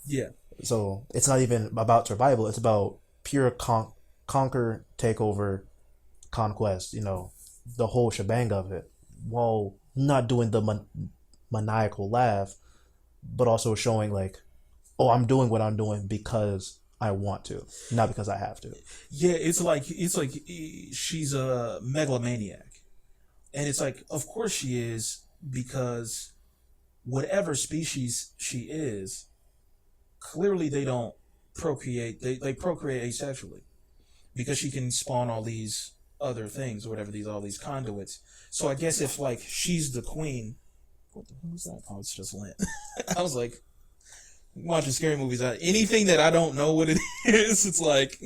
Yeah. So it's not even about survival. It's about pure conquer, take over, conquest, you know, the whole shebang of it, while not doing the maniacal laugh, but also showing like, oh, I'm doing what I'm doing because I want to, not because I have to. Yeah, it's like she's a megalomaniac. And it's like, of course she is, because whatever species she is, clearly they don't procreate. They procreate asexually, because she can spawn all these other things or whatever, all these conduits. So I guess if like she's the queen, what the hell was that? Oh, it's just lint. I was like, watching scary movies. Anything that I don't know what it is, it's like,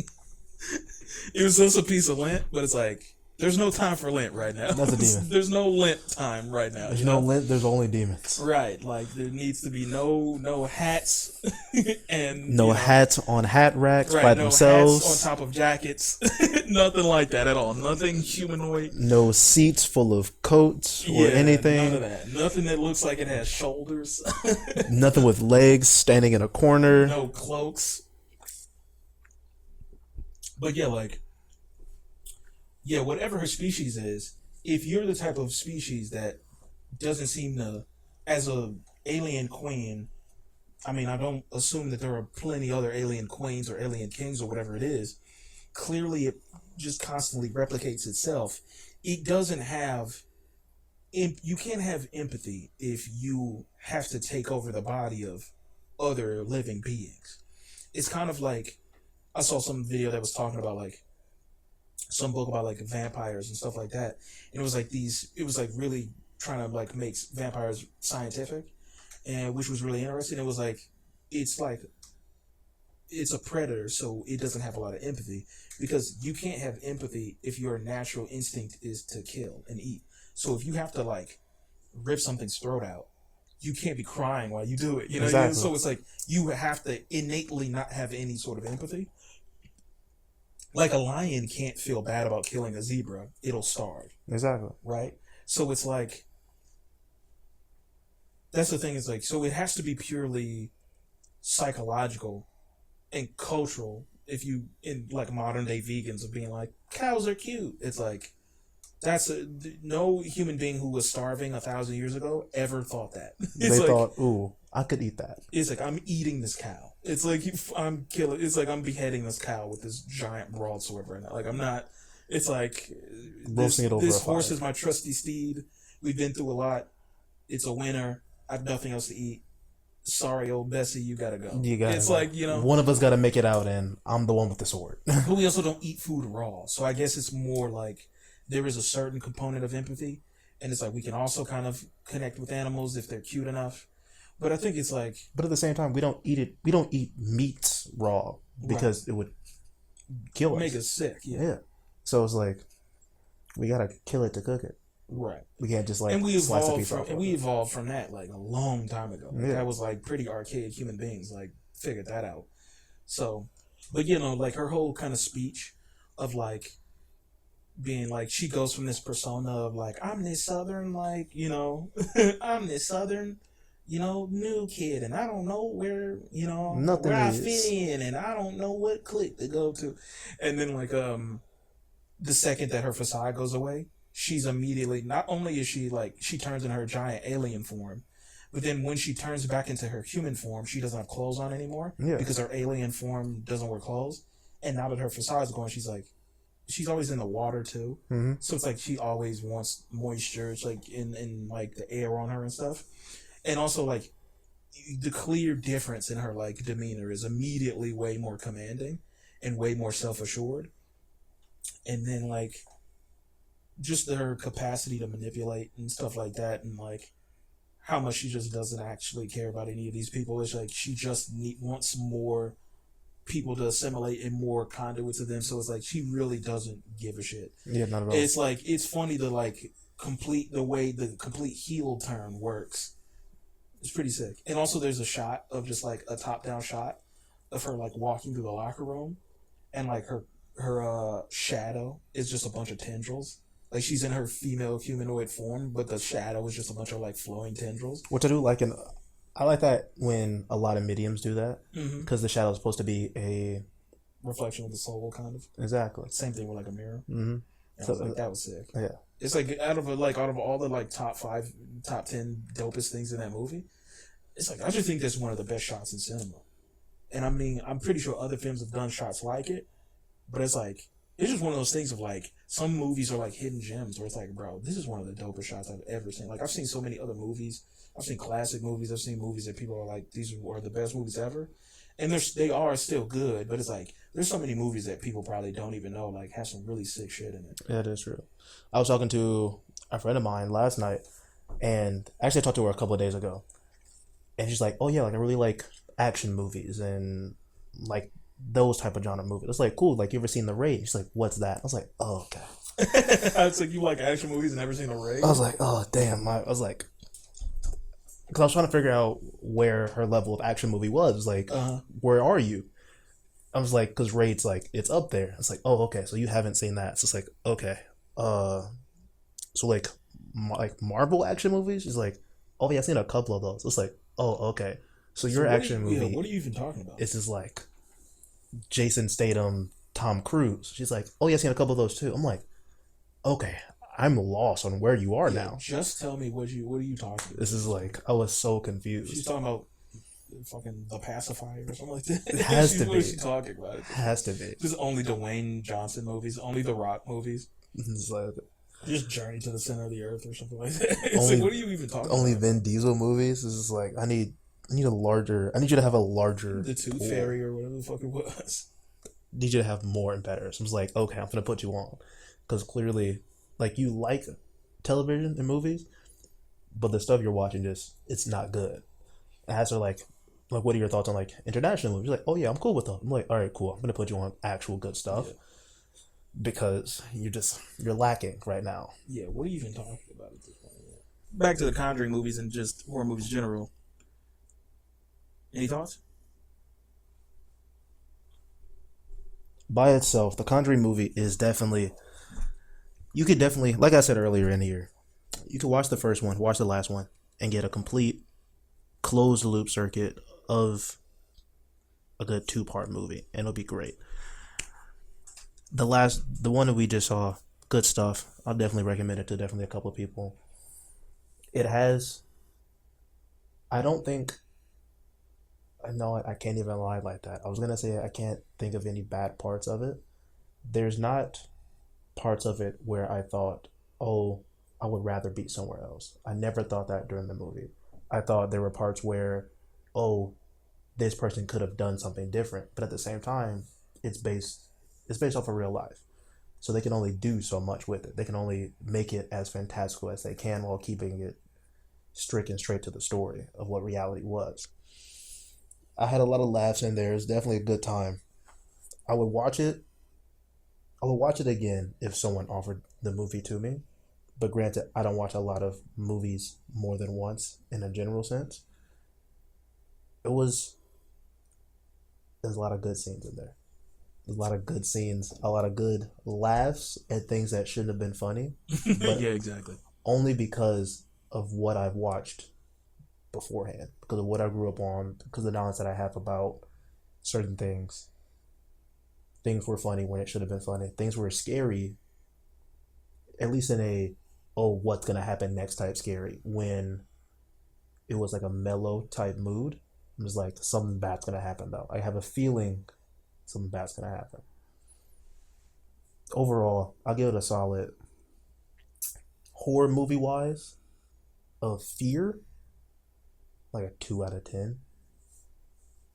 it was just a piece of lint, but it's like, there's no time for lint right now. That's a demon. There's no lint time right now. There's no lint. There's only demons. Right. Like, there needs to be no hats and no hats on hat racks by no themselves. Hats on top of jackets. Nothing like that at all. Nothing humanoid. No seats full of coats or anything. None of that. Nothing that looks like it has shoulders. Nothing with legs standing in a corner. No cloaks. But yeah, like, yeah, whatever her species is, if you're the type of species that doesn't seem to, as a alien queen, I mean, I don't assume that there are plenty other alien queens or alien kings or whatever it is. Clearly, it just constantly replicates itself. It doesn't have. You can't have empathy if you have to take over the body of other living beings. It's kind of like I saw some video that was talking about like some book about like vampires and stuff like that, and it was like really trying to like make vampires scientific, and which was really interesting. It was like it's a predator, so it doesn't have a lot of empathy because you can't have empathy if your natural instinct is to kill and eat. So if you have to like rip something's throat out, you can't be crying while you do it. You know, Exactly. so it's like you have to innately not have any sort of empathy. Like a lion can't feel bad about killing a zebra; it'll starve. Exactly. Right? So it's like that's the thing. Is like so it has to be purely psychological and cultural. If you in like modern day vegans of being like cows are cute, it's like no human being who was starving 1,000 years ago ever thought that. They like, thought, "Ooh, I could eat that." It's like I'm eating this cow. It's like I'm killing. It's like I'm beheading this cow with this giant broadsword right now. Like I'm not. It's like Roasting it over this a fire. horse is my trusty steed. We've been through a lot. It's a winter. I have nothing else to eat. Sorry, old Bessie, you gotta go. It's like one of us got to make it out, and I'm the one with the sword. but we also don't eat food raw. So I guess it's more like there is a certain component of empathy, and it's like we can also kind of connect with animals if they're cute enough. But I think it's like, But at the same time, we don't eat it. We don't eat meats raw because it would kill us. make us sick. Yeah. So it's like we gotta kill it to cook it. Right. We can't just like And we slice a evolved piece from off. and we evolved from that like a long time ago. Like, Yeah. that was like pretty archaic human beings like figured that out. So, but like her whole kind of speech of like being like she goes from this persona of like I'm this southern like I'm this southern new kid and I don't know where Nothing where I is. fit in and I don't know what clique to go to, and then like the second that her facade goes away, she's immediately, not only is she like, she turns in her giant alien form, but then when she turns back into her human form, she doesn't have clothes on anymore because her alien form doesn't wear clothes. And now that her facade's going, she's always in the water too. Mm-hmm. So it's like she always wants moisture. It's like in like the air on her and stuff. And also like the clear difference in her like demeanor is immediately way more commanding and way more self-assured. And then like just her capacity to manipulate and stuff like that, and like how much she just doesn't actually care about any of these people. It's like she just wants more people to assimilate and more conduits of them. So it's like she really doesn't give a shit. Yeah, not at all. It's like it's funny to like complete the way the complete heel turn works. It's pretty sick. And also there's a shot of just like a top down shot of her like walking through the locker room, and like her shadow is just a bunch of tendrils. Like she's in her female humanoid form, but the shadow is just a bunch of like flowing tendrils. Which I do like, and I like that when a lot of mediums do that because the shadow is supposed to be a reflection of the soul, kind of. Exactly. Same thing with like a mirror. Mm-hmm. So like, that was sick. Yeah. It's like out of all the like top 10 dopest things in that movie, it's like I just think that's one of the best shots in cinema. And I mean, I'm pretty sure other films have done shots like it, but it's like it's just one of those things of like some movies are like hidden gems where it's like, bro, this is one of the dopest shots I've ever seen. Like I've seen so many other movies. I've seen classic movies. I've seen movies that people are like, these are the best movies ever, and they are still good. But it's like there's so many movies that people probably don't even know like have some really sick shit in it. Yeah, that's true. I was talking to a friend of mine last night, and actually I talked to her a couple of days ago, and she's like, "Oh yeah, like I really like action movies and like those type of genre movies." It's like, cool. Like, you ever seen The Raid? She's like, "What's that?" I was like, "Oh, okay." It's like you like action movies and never seen a Raid? I was like, "Oh damn!" I was like, because I was trying to figure out where her level of action movie was. Like, where are you? I was like, because Raid's like it's up there. It's like, oh, okay, so you haven't seen that. So it's like, okay, so like Marvel action movies. She's like, oh yeah, I've seen a couple of those. It's like, oh, okay, so your action movie. Yeah, what are you even talking about? It's just like Jason Statham, Tom Cruise. She's like, oh yeah, I've seen a couple of those too. I'm like, okay, I'm lost on where you are now. Just tell me what are you talking about? This is like, I was so She's confused. talking about fucking The Pacifier or something like that. It has to be. What is she talking about? It has to be. This is only Dwayne Johnson movies, only The Rock movies. It's like, Just Journey to the Center of the Earth or something like that. It's Only- like, what are you even talking only about? Vin Diesel movies. This is like, I need a larger. I need you to have a larger. The Tooth pool. Fairy or whatever the fuck it was. Need you to have more and better. So I was like, okay, I'm gonna put you on, because clearly, like, you like television and movies, but the stuff you're watching it's not good. It has to like what are your thoughts on like international movies? Like, oh yeah, I'm cool with them. I'm like, all right, cool. I'm gonna put you on actual good stuff, because you're lacking right now. Yeah, what are you even talking about at this point? Back to the Conjuring movies and just horror movies in general. Any thoughts? By itself, the Conjuring movie is definitely. You could definitely, like I said earlier in the year, you could watch the first one, watch the last one, and get a complete closed loop circuit of a good 2-part movie, and it'll be great. The one that we just saw, good stuff. I'll definitely recommend it to definitely a couple of people. It has. I don't think. I know I can't even lie like that. I was gonna say I can't think of any bad parts of it. There's not parts of it where I thought, oh, I would rather be somewhere else. I never thought that during the movie. I thought there were parts where, oh, this person could have done something different, but at the same time, it's based off of real life, so they can only do so much with it. They can only make it as fantastical as they can while keeping it strict and straight to the story of what reality was. I had a lot of laughs in there. It's definitely a good time. I would watch it again if someone offered the movie to me. But granted, I don't watch a lot of movies more than once in a general sense. There's a lot of good scenes in there. There's a lot of good scenes, a lot of good laughs at things that shouldn't have been funny. But yeah, exactly. Only because of what I've watched beforehand, because of what I grew up on, because of the knowledge that I have about certain things. Things were funny when it should have been funny. Things were scary, at least in a, oh, what's going to happen next type scary, when it was like a mellow type mood. It was like, something bad's going to happen though. I have a feeling something bad's going to happen. Overall, I'll give it a solid, horror movie wise, of fear, like a 2 out of 10.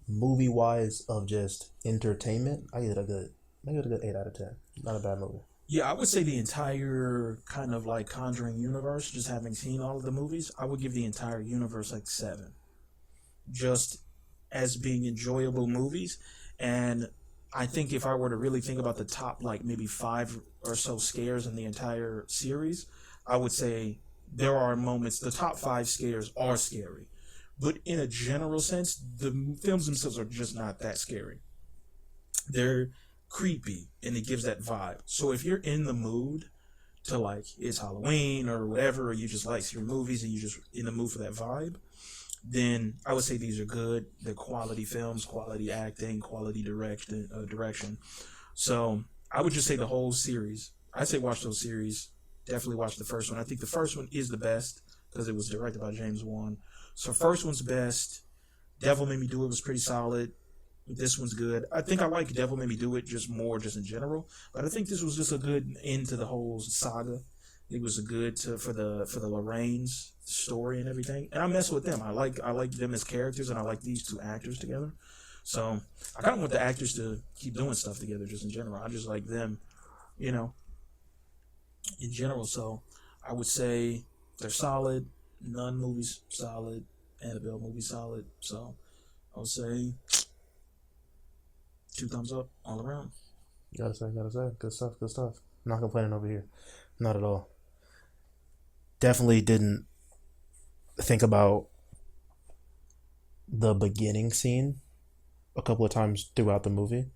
Movie wise of just entertainment, I give it a good 8 out of 10. Not a bad movie. Yeah, I would say the entire kind of like Conjuring universe, just having seen all of the movies, I would give the entire universe like 7. Just as being enjoyable movies. And I think if I were to really think about the top like maybe 5 or so scares in the entire series, I would say there are moments, the top 5 scares are scary. But in a general sense, the films themselves are just not that scary. They're creepy, and it gives that vibe. So if you're in the mood to like, it's Halloween or whatever, or you just like your movies and you just in the mood for that vibe, then I would say these are good. They're quality films, quality acting, quality direction. So I would just say the whole series. I'd say watch those series. Definitely watch the first one. I think the first one is the best because it was directed by James Wan. So first one's best. Devil Made Me Do It was pretty solid. This one's good. I think I like Devil Made Me Do It just more just in general. But I think this was just a good end to the whole saga. It was a good for the Lorraine's story and everything. And I mess with them. I like them as characters, and I like these 2 actors together. So I kind of want the actors to keep doing stuff together just in general. I just like them, in general. So I would say they're solid. Nun movies solid. Annabelle movie solid. So I would say 2 thumbs up all around. Gotta say. Good stuff. I'm not complaining over here. Not at all. Definitely didn't think about the beginning scene a couple of times throughout the movie,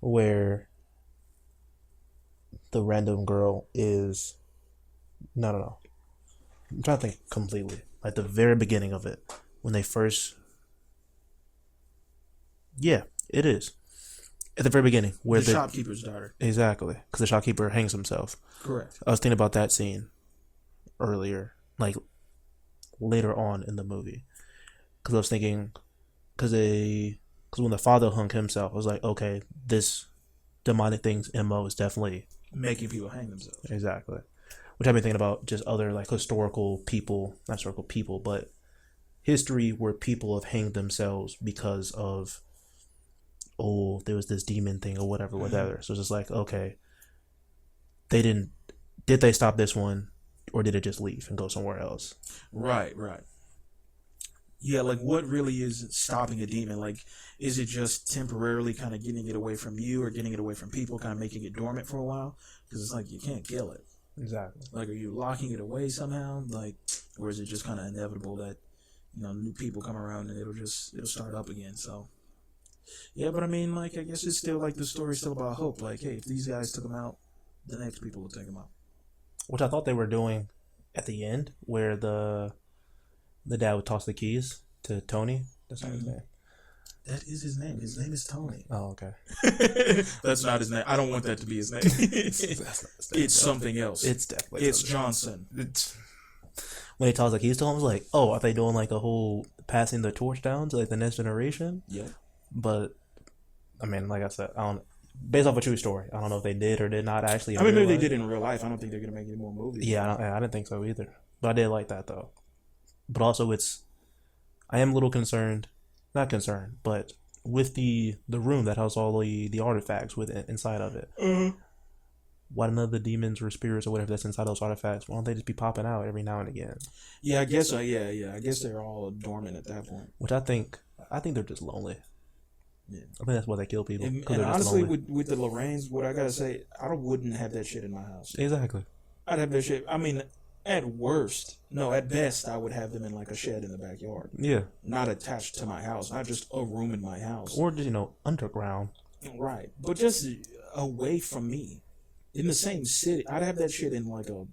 where the random girl is. No. I'm trying to think completely. Like the very beginning of it, when they first. Yeah, it is. At the very beginning, where the shopkeeper's daughter. Exactly, because the shopkeeper hangs himself. Correct. I was thinking about that scene earlier, like later on in the movie, because I was thinking, because when the father hung himself, I was like, okay, this demonic thing's MO is definitely making people hang themselves. Exactly. Which I've been thinking about just other like historical people, not historical people, but history where people have hanged themselves because of, oh, there was this demon thing or whatever, whatever. So it's just like, okay, did they stop this one or did it just leave and go somewhere else? Right. Yeah, like what really is stopping a demon? Like, is it just temporarily kind of getting it away from you or getting it away from people, kind of making it dormant for a while? Because it's like you can't kill it. Exactly. Like, are you locking it away somehow? Like, or is it just kind of inevitable that, new people come around and it'll start up again? So, yeah, but I mean, like, I guess it's still like the story's still about hope. Like, hey, if these guys took them out, the next people will take them out. Which I thought they were doing at the end, where the dad would toss the keys to Tony. That's not his name. That is his name. His name is Tony. Oh, okay. That's not his name. I don't want that to be his name. It's something else. It's definitely. It's Johnson. When he tossed the keys to him, I was like, oh, are they doing like a whole passing the torch down to like the next generation? Yeah. But I mean, like I said, I don't. Based off a true story, I don't know if they did or did not actually. I mean, maybe they did in real life. I don't think they're gonna make any more movies. Yeah, I didn't think so either. But I did like that though. But also, I am a little concerned, not concerned, but with the room that has all the artifacts with inside of it. Mm-hmm. Why none of the demons or spirits or whatever that's inside those artifacts? Why don't they just be popping out every now and again? Yeah, I guess. Yeah. I guess they're all dormant at that point. Which I think they're just lonely. Yeah. I think that's why they kill people. And honestly, with the Lorraines, what I gotta say, I wouldn't have that shit in my house. Exactly. I'd have that shit. I mean, at best, I would have them in like a shed in the backyard. Yeah. Not attached to my house. Not just a room in my house. Or just, underground. Right. But just away from me. In the same city. I'd have that shit in like a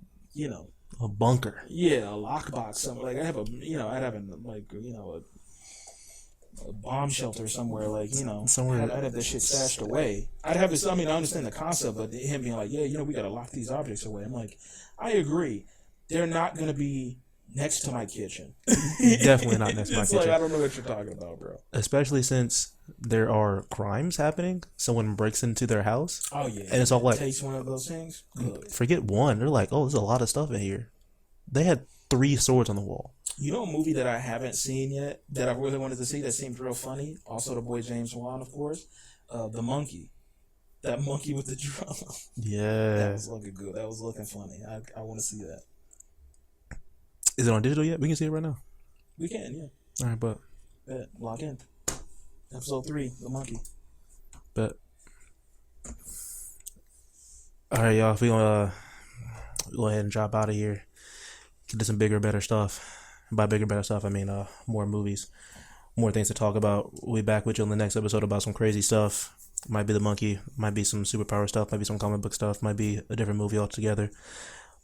bunker. Yeah, a lockbox. Something like I'd have a bomb shelter somewhere, like, somewhere. I'd have that shit stashed away. I'd have this. I mean, I understand the concept, but him being like, yeah, we gotta lock these objects away. I'm like, I agree. They're not gonna be next to my kitchen. Definitely not next to my kitchen. Like, I don't know what you're talking about, bro. Especially since there are crimes happening. Someone breaks into their house. Oh yeah, and it's all like takes one of those things. Good. Forget one. They're like, oh, there's a lot of stuff in here. They had 3 swords on the wall. You know a movie that I haven't seen yet that I really wanted to see that seems real funny? Also the boy James Wan, of course. The Monkey. That monkey with the drum. Yeah. That was looking good. That was looking funny. I want to see that. Is it on digital yet? We can see it right now. We can, yeah. All right, but. Bet. Lock in. Episode 3, The Monkey. Bet. All right, y'all. If we gonna go ahead and drop out of here, get to some bigger, better stuff. By bigger, better stuff, I mean more movies, more things to talk about. We'll be back with you on the next episode about some crazy stuff. Might be the monkey, might be some superpower stuff, might be some comic book stuff, might be a different movie altogether.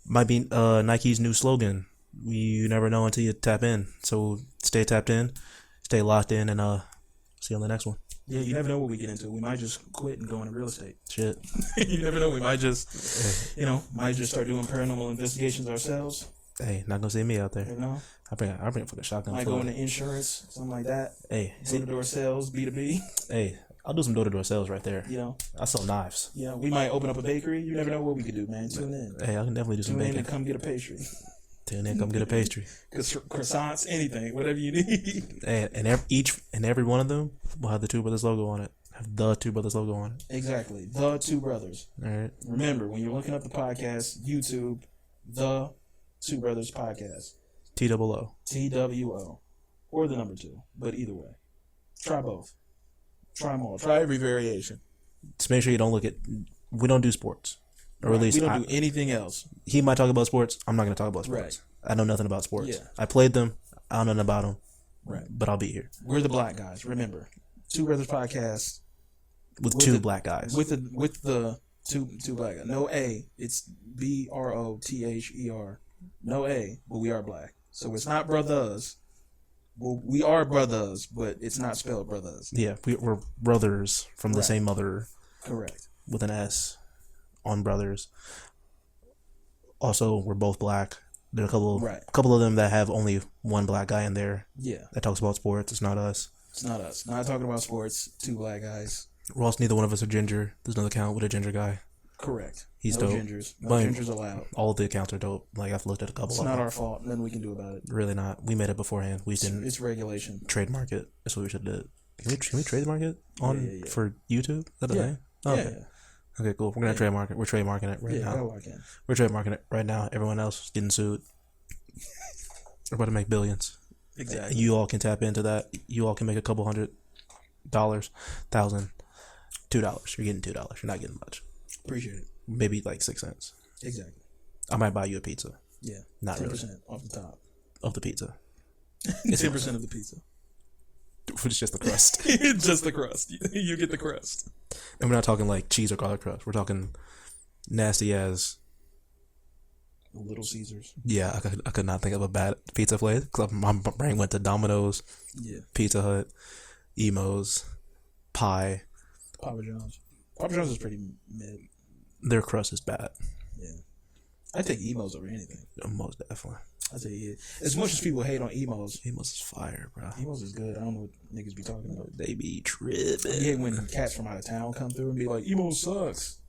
Might be Nike's new slogan. You never know until you tap in. So stay tapped in, stay locked in, and see you on the next one. Yeah, you never know what we get into. We might just quit and go into real estate. Shit. You never know. We might just, might just start doing paranormal investigations ourselves. Hey, not gonna see me out there. I bring a fucking shotgun. Might go into insurance, something like that. Hey, door-to-door sales, B2B. Hey, I'll do some door-to-door sales right there. I sell knives. Yeah, we might open up a bakery. You never know what we could do, man. Tune in. Hey, I can definitely do some baking. Tune in and come get a pastry. Tune in, come get a pastry. Croissants, anything, whatever you need. And every one of them will have the Two Brothers logo on it. Have the Two Brothers logo on it. Exactly, the Two Brothers. All right. Remember, when you're looking up the podcast, YouTube, the Two Brothers Podcast. TWO. TWO. Or the number 2. But either way. Try both. Try them all. Try every variation. Just make sure you don't look at... We don't do sports. Or right. at least... We don't do anything else. He might talk about sports. I'm not going to talk about sports. Right. I know nothing about sports. Yeah. I played them. I don't know nothing about them. Right. But I'll be here. We're the black guys. Remember. Two Brothers Podcast. With two black guys. With the two black guys. No A. It's BROTHER. No A, but we are black. So it's not brothers. Well, we are brothers, but it's not spelled brothers. Yeah, we're brothers from the same mother. Correct. With an S on brothers. Also, we're both black. There are a couple of them that have only one black guy in there. Yeah. That talks about sports. It's not us. It's not us. Not talking about sports. 2 black guys. We're also neither one of us are ginger. There's another account with a ginger guy. Correct. He's no dope. Gingers. No gingers allowed. All of the accounts are dope. Like, I've looked at a couple It's of not them. our fault. Nothing we can do about it. Really not. We made it beforehand. We didn't It's regulation. trademark it. That's what we should have did. Can we trademark it on for YouTube? Is that a thing? Oh, okay. Okay, cool. We're gonna trademark it. We're trademarking it right now. We're trademarking it right now. Everyone else is getting sued. We're about to make billions. Exactly. You all can tap into that. You all can make a couple $100, $1,000, $2. You're getting $2. You're not getting much. Appreciate it. Maybe like 6 cents. Exactly. I might buy you a pizza. Yeah. Not 10% really. off the top. Of the pizza. 10% of the pizza. It's just the crust. Just the crust. You get the crust. And we're not talking like cheese or garlic crust. We're talking nasty as. Little Caesars. Yeah, I could not think of a bad pizza place. Cause my brain went to Domino's, Pizza Hut, Emos, Pie. Papa John's. Papa John's is pretty mid. Their crust is bad. Yeah. I take Emos over anything. Most definitely. I say yeah. As much as people hate on Emos. Emos is fire, bro. Emos is good. I don't know what niggas be talking about. They be tripping. I hate when cats from out of town come through and be like, Emo sucks.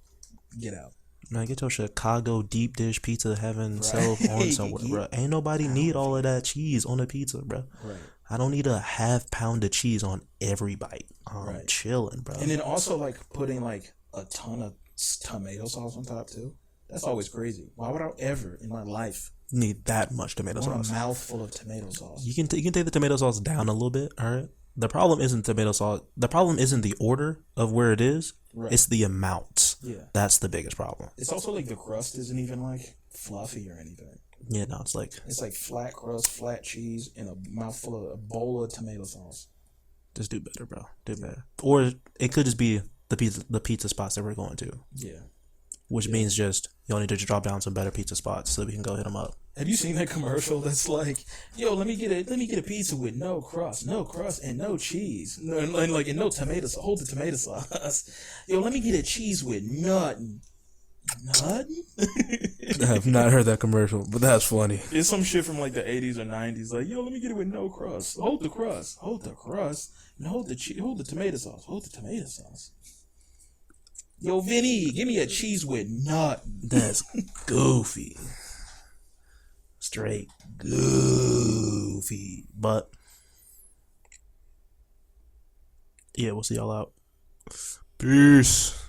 Get out. Man, get your Chicago deep dish pizza heaven self on somewhere, bro. Ain't nobody need all of that cheese on a pizza, bro. Right. I don't need a half pound of cheese on every bite. I'm chilling, bro. And then also like putting like a ton of tomato sauce on top too. That's always crazy. Why would I ever in my life need that much tomato sauce? A mouthful of tomato sauce. You can take the tomato sauce down a little bit, all right? The problem isn't tomato sauce. The problem isn't the order of where it is. Right. It's the amounts. Yeah. That's the biggest problem. It's also like the crust isn't even like fluffy or anything. Yeah, no, it's like flat crust, flat cheese, and a bowl of tomato sauce. Just do better, bro. Do better. Or it could just be the pizza spots that we're going to. Yeah. Which means just y'all need to drop down some better pizza spots so we can go hit them up. Have you seen that commercial that's like, yo, let me get a pizza with no crust, and no cheese, and no tomato sauce. Hold the tomato sauce. Yo, let me get a cheese with nothing. Nothing? I have not heard that commercial, but that's funny. It's some shit from like the 80s or 90s. Like, yo, let me get it with no crust. Hold the crust, and hold the tomato sauce. Hold the tomato sauce. Yo, Vinny, give me a cheese with nothing. That's goofy. Straight goofy. But yeah, we'll see y'all out. Peace.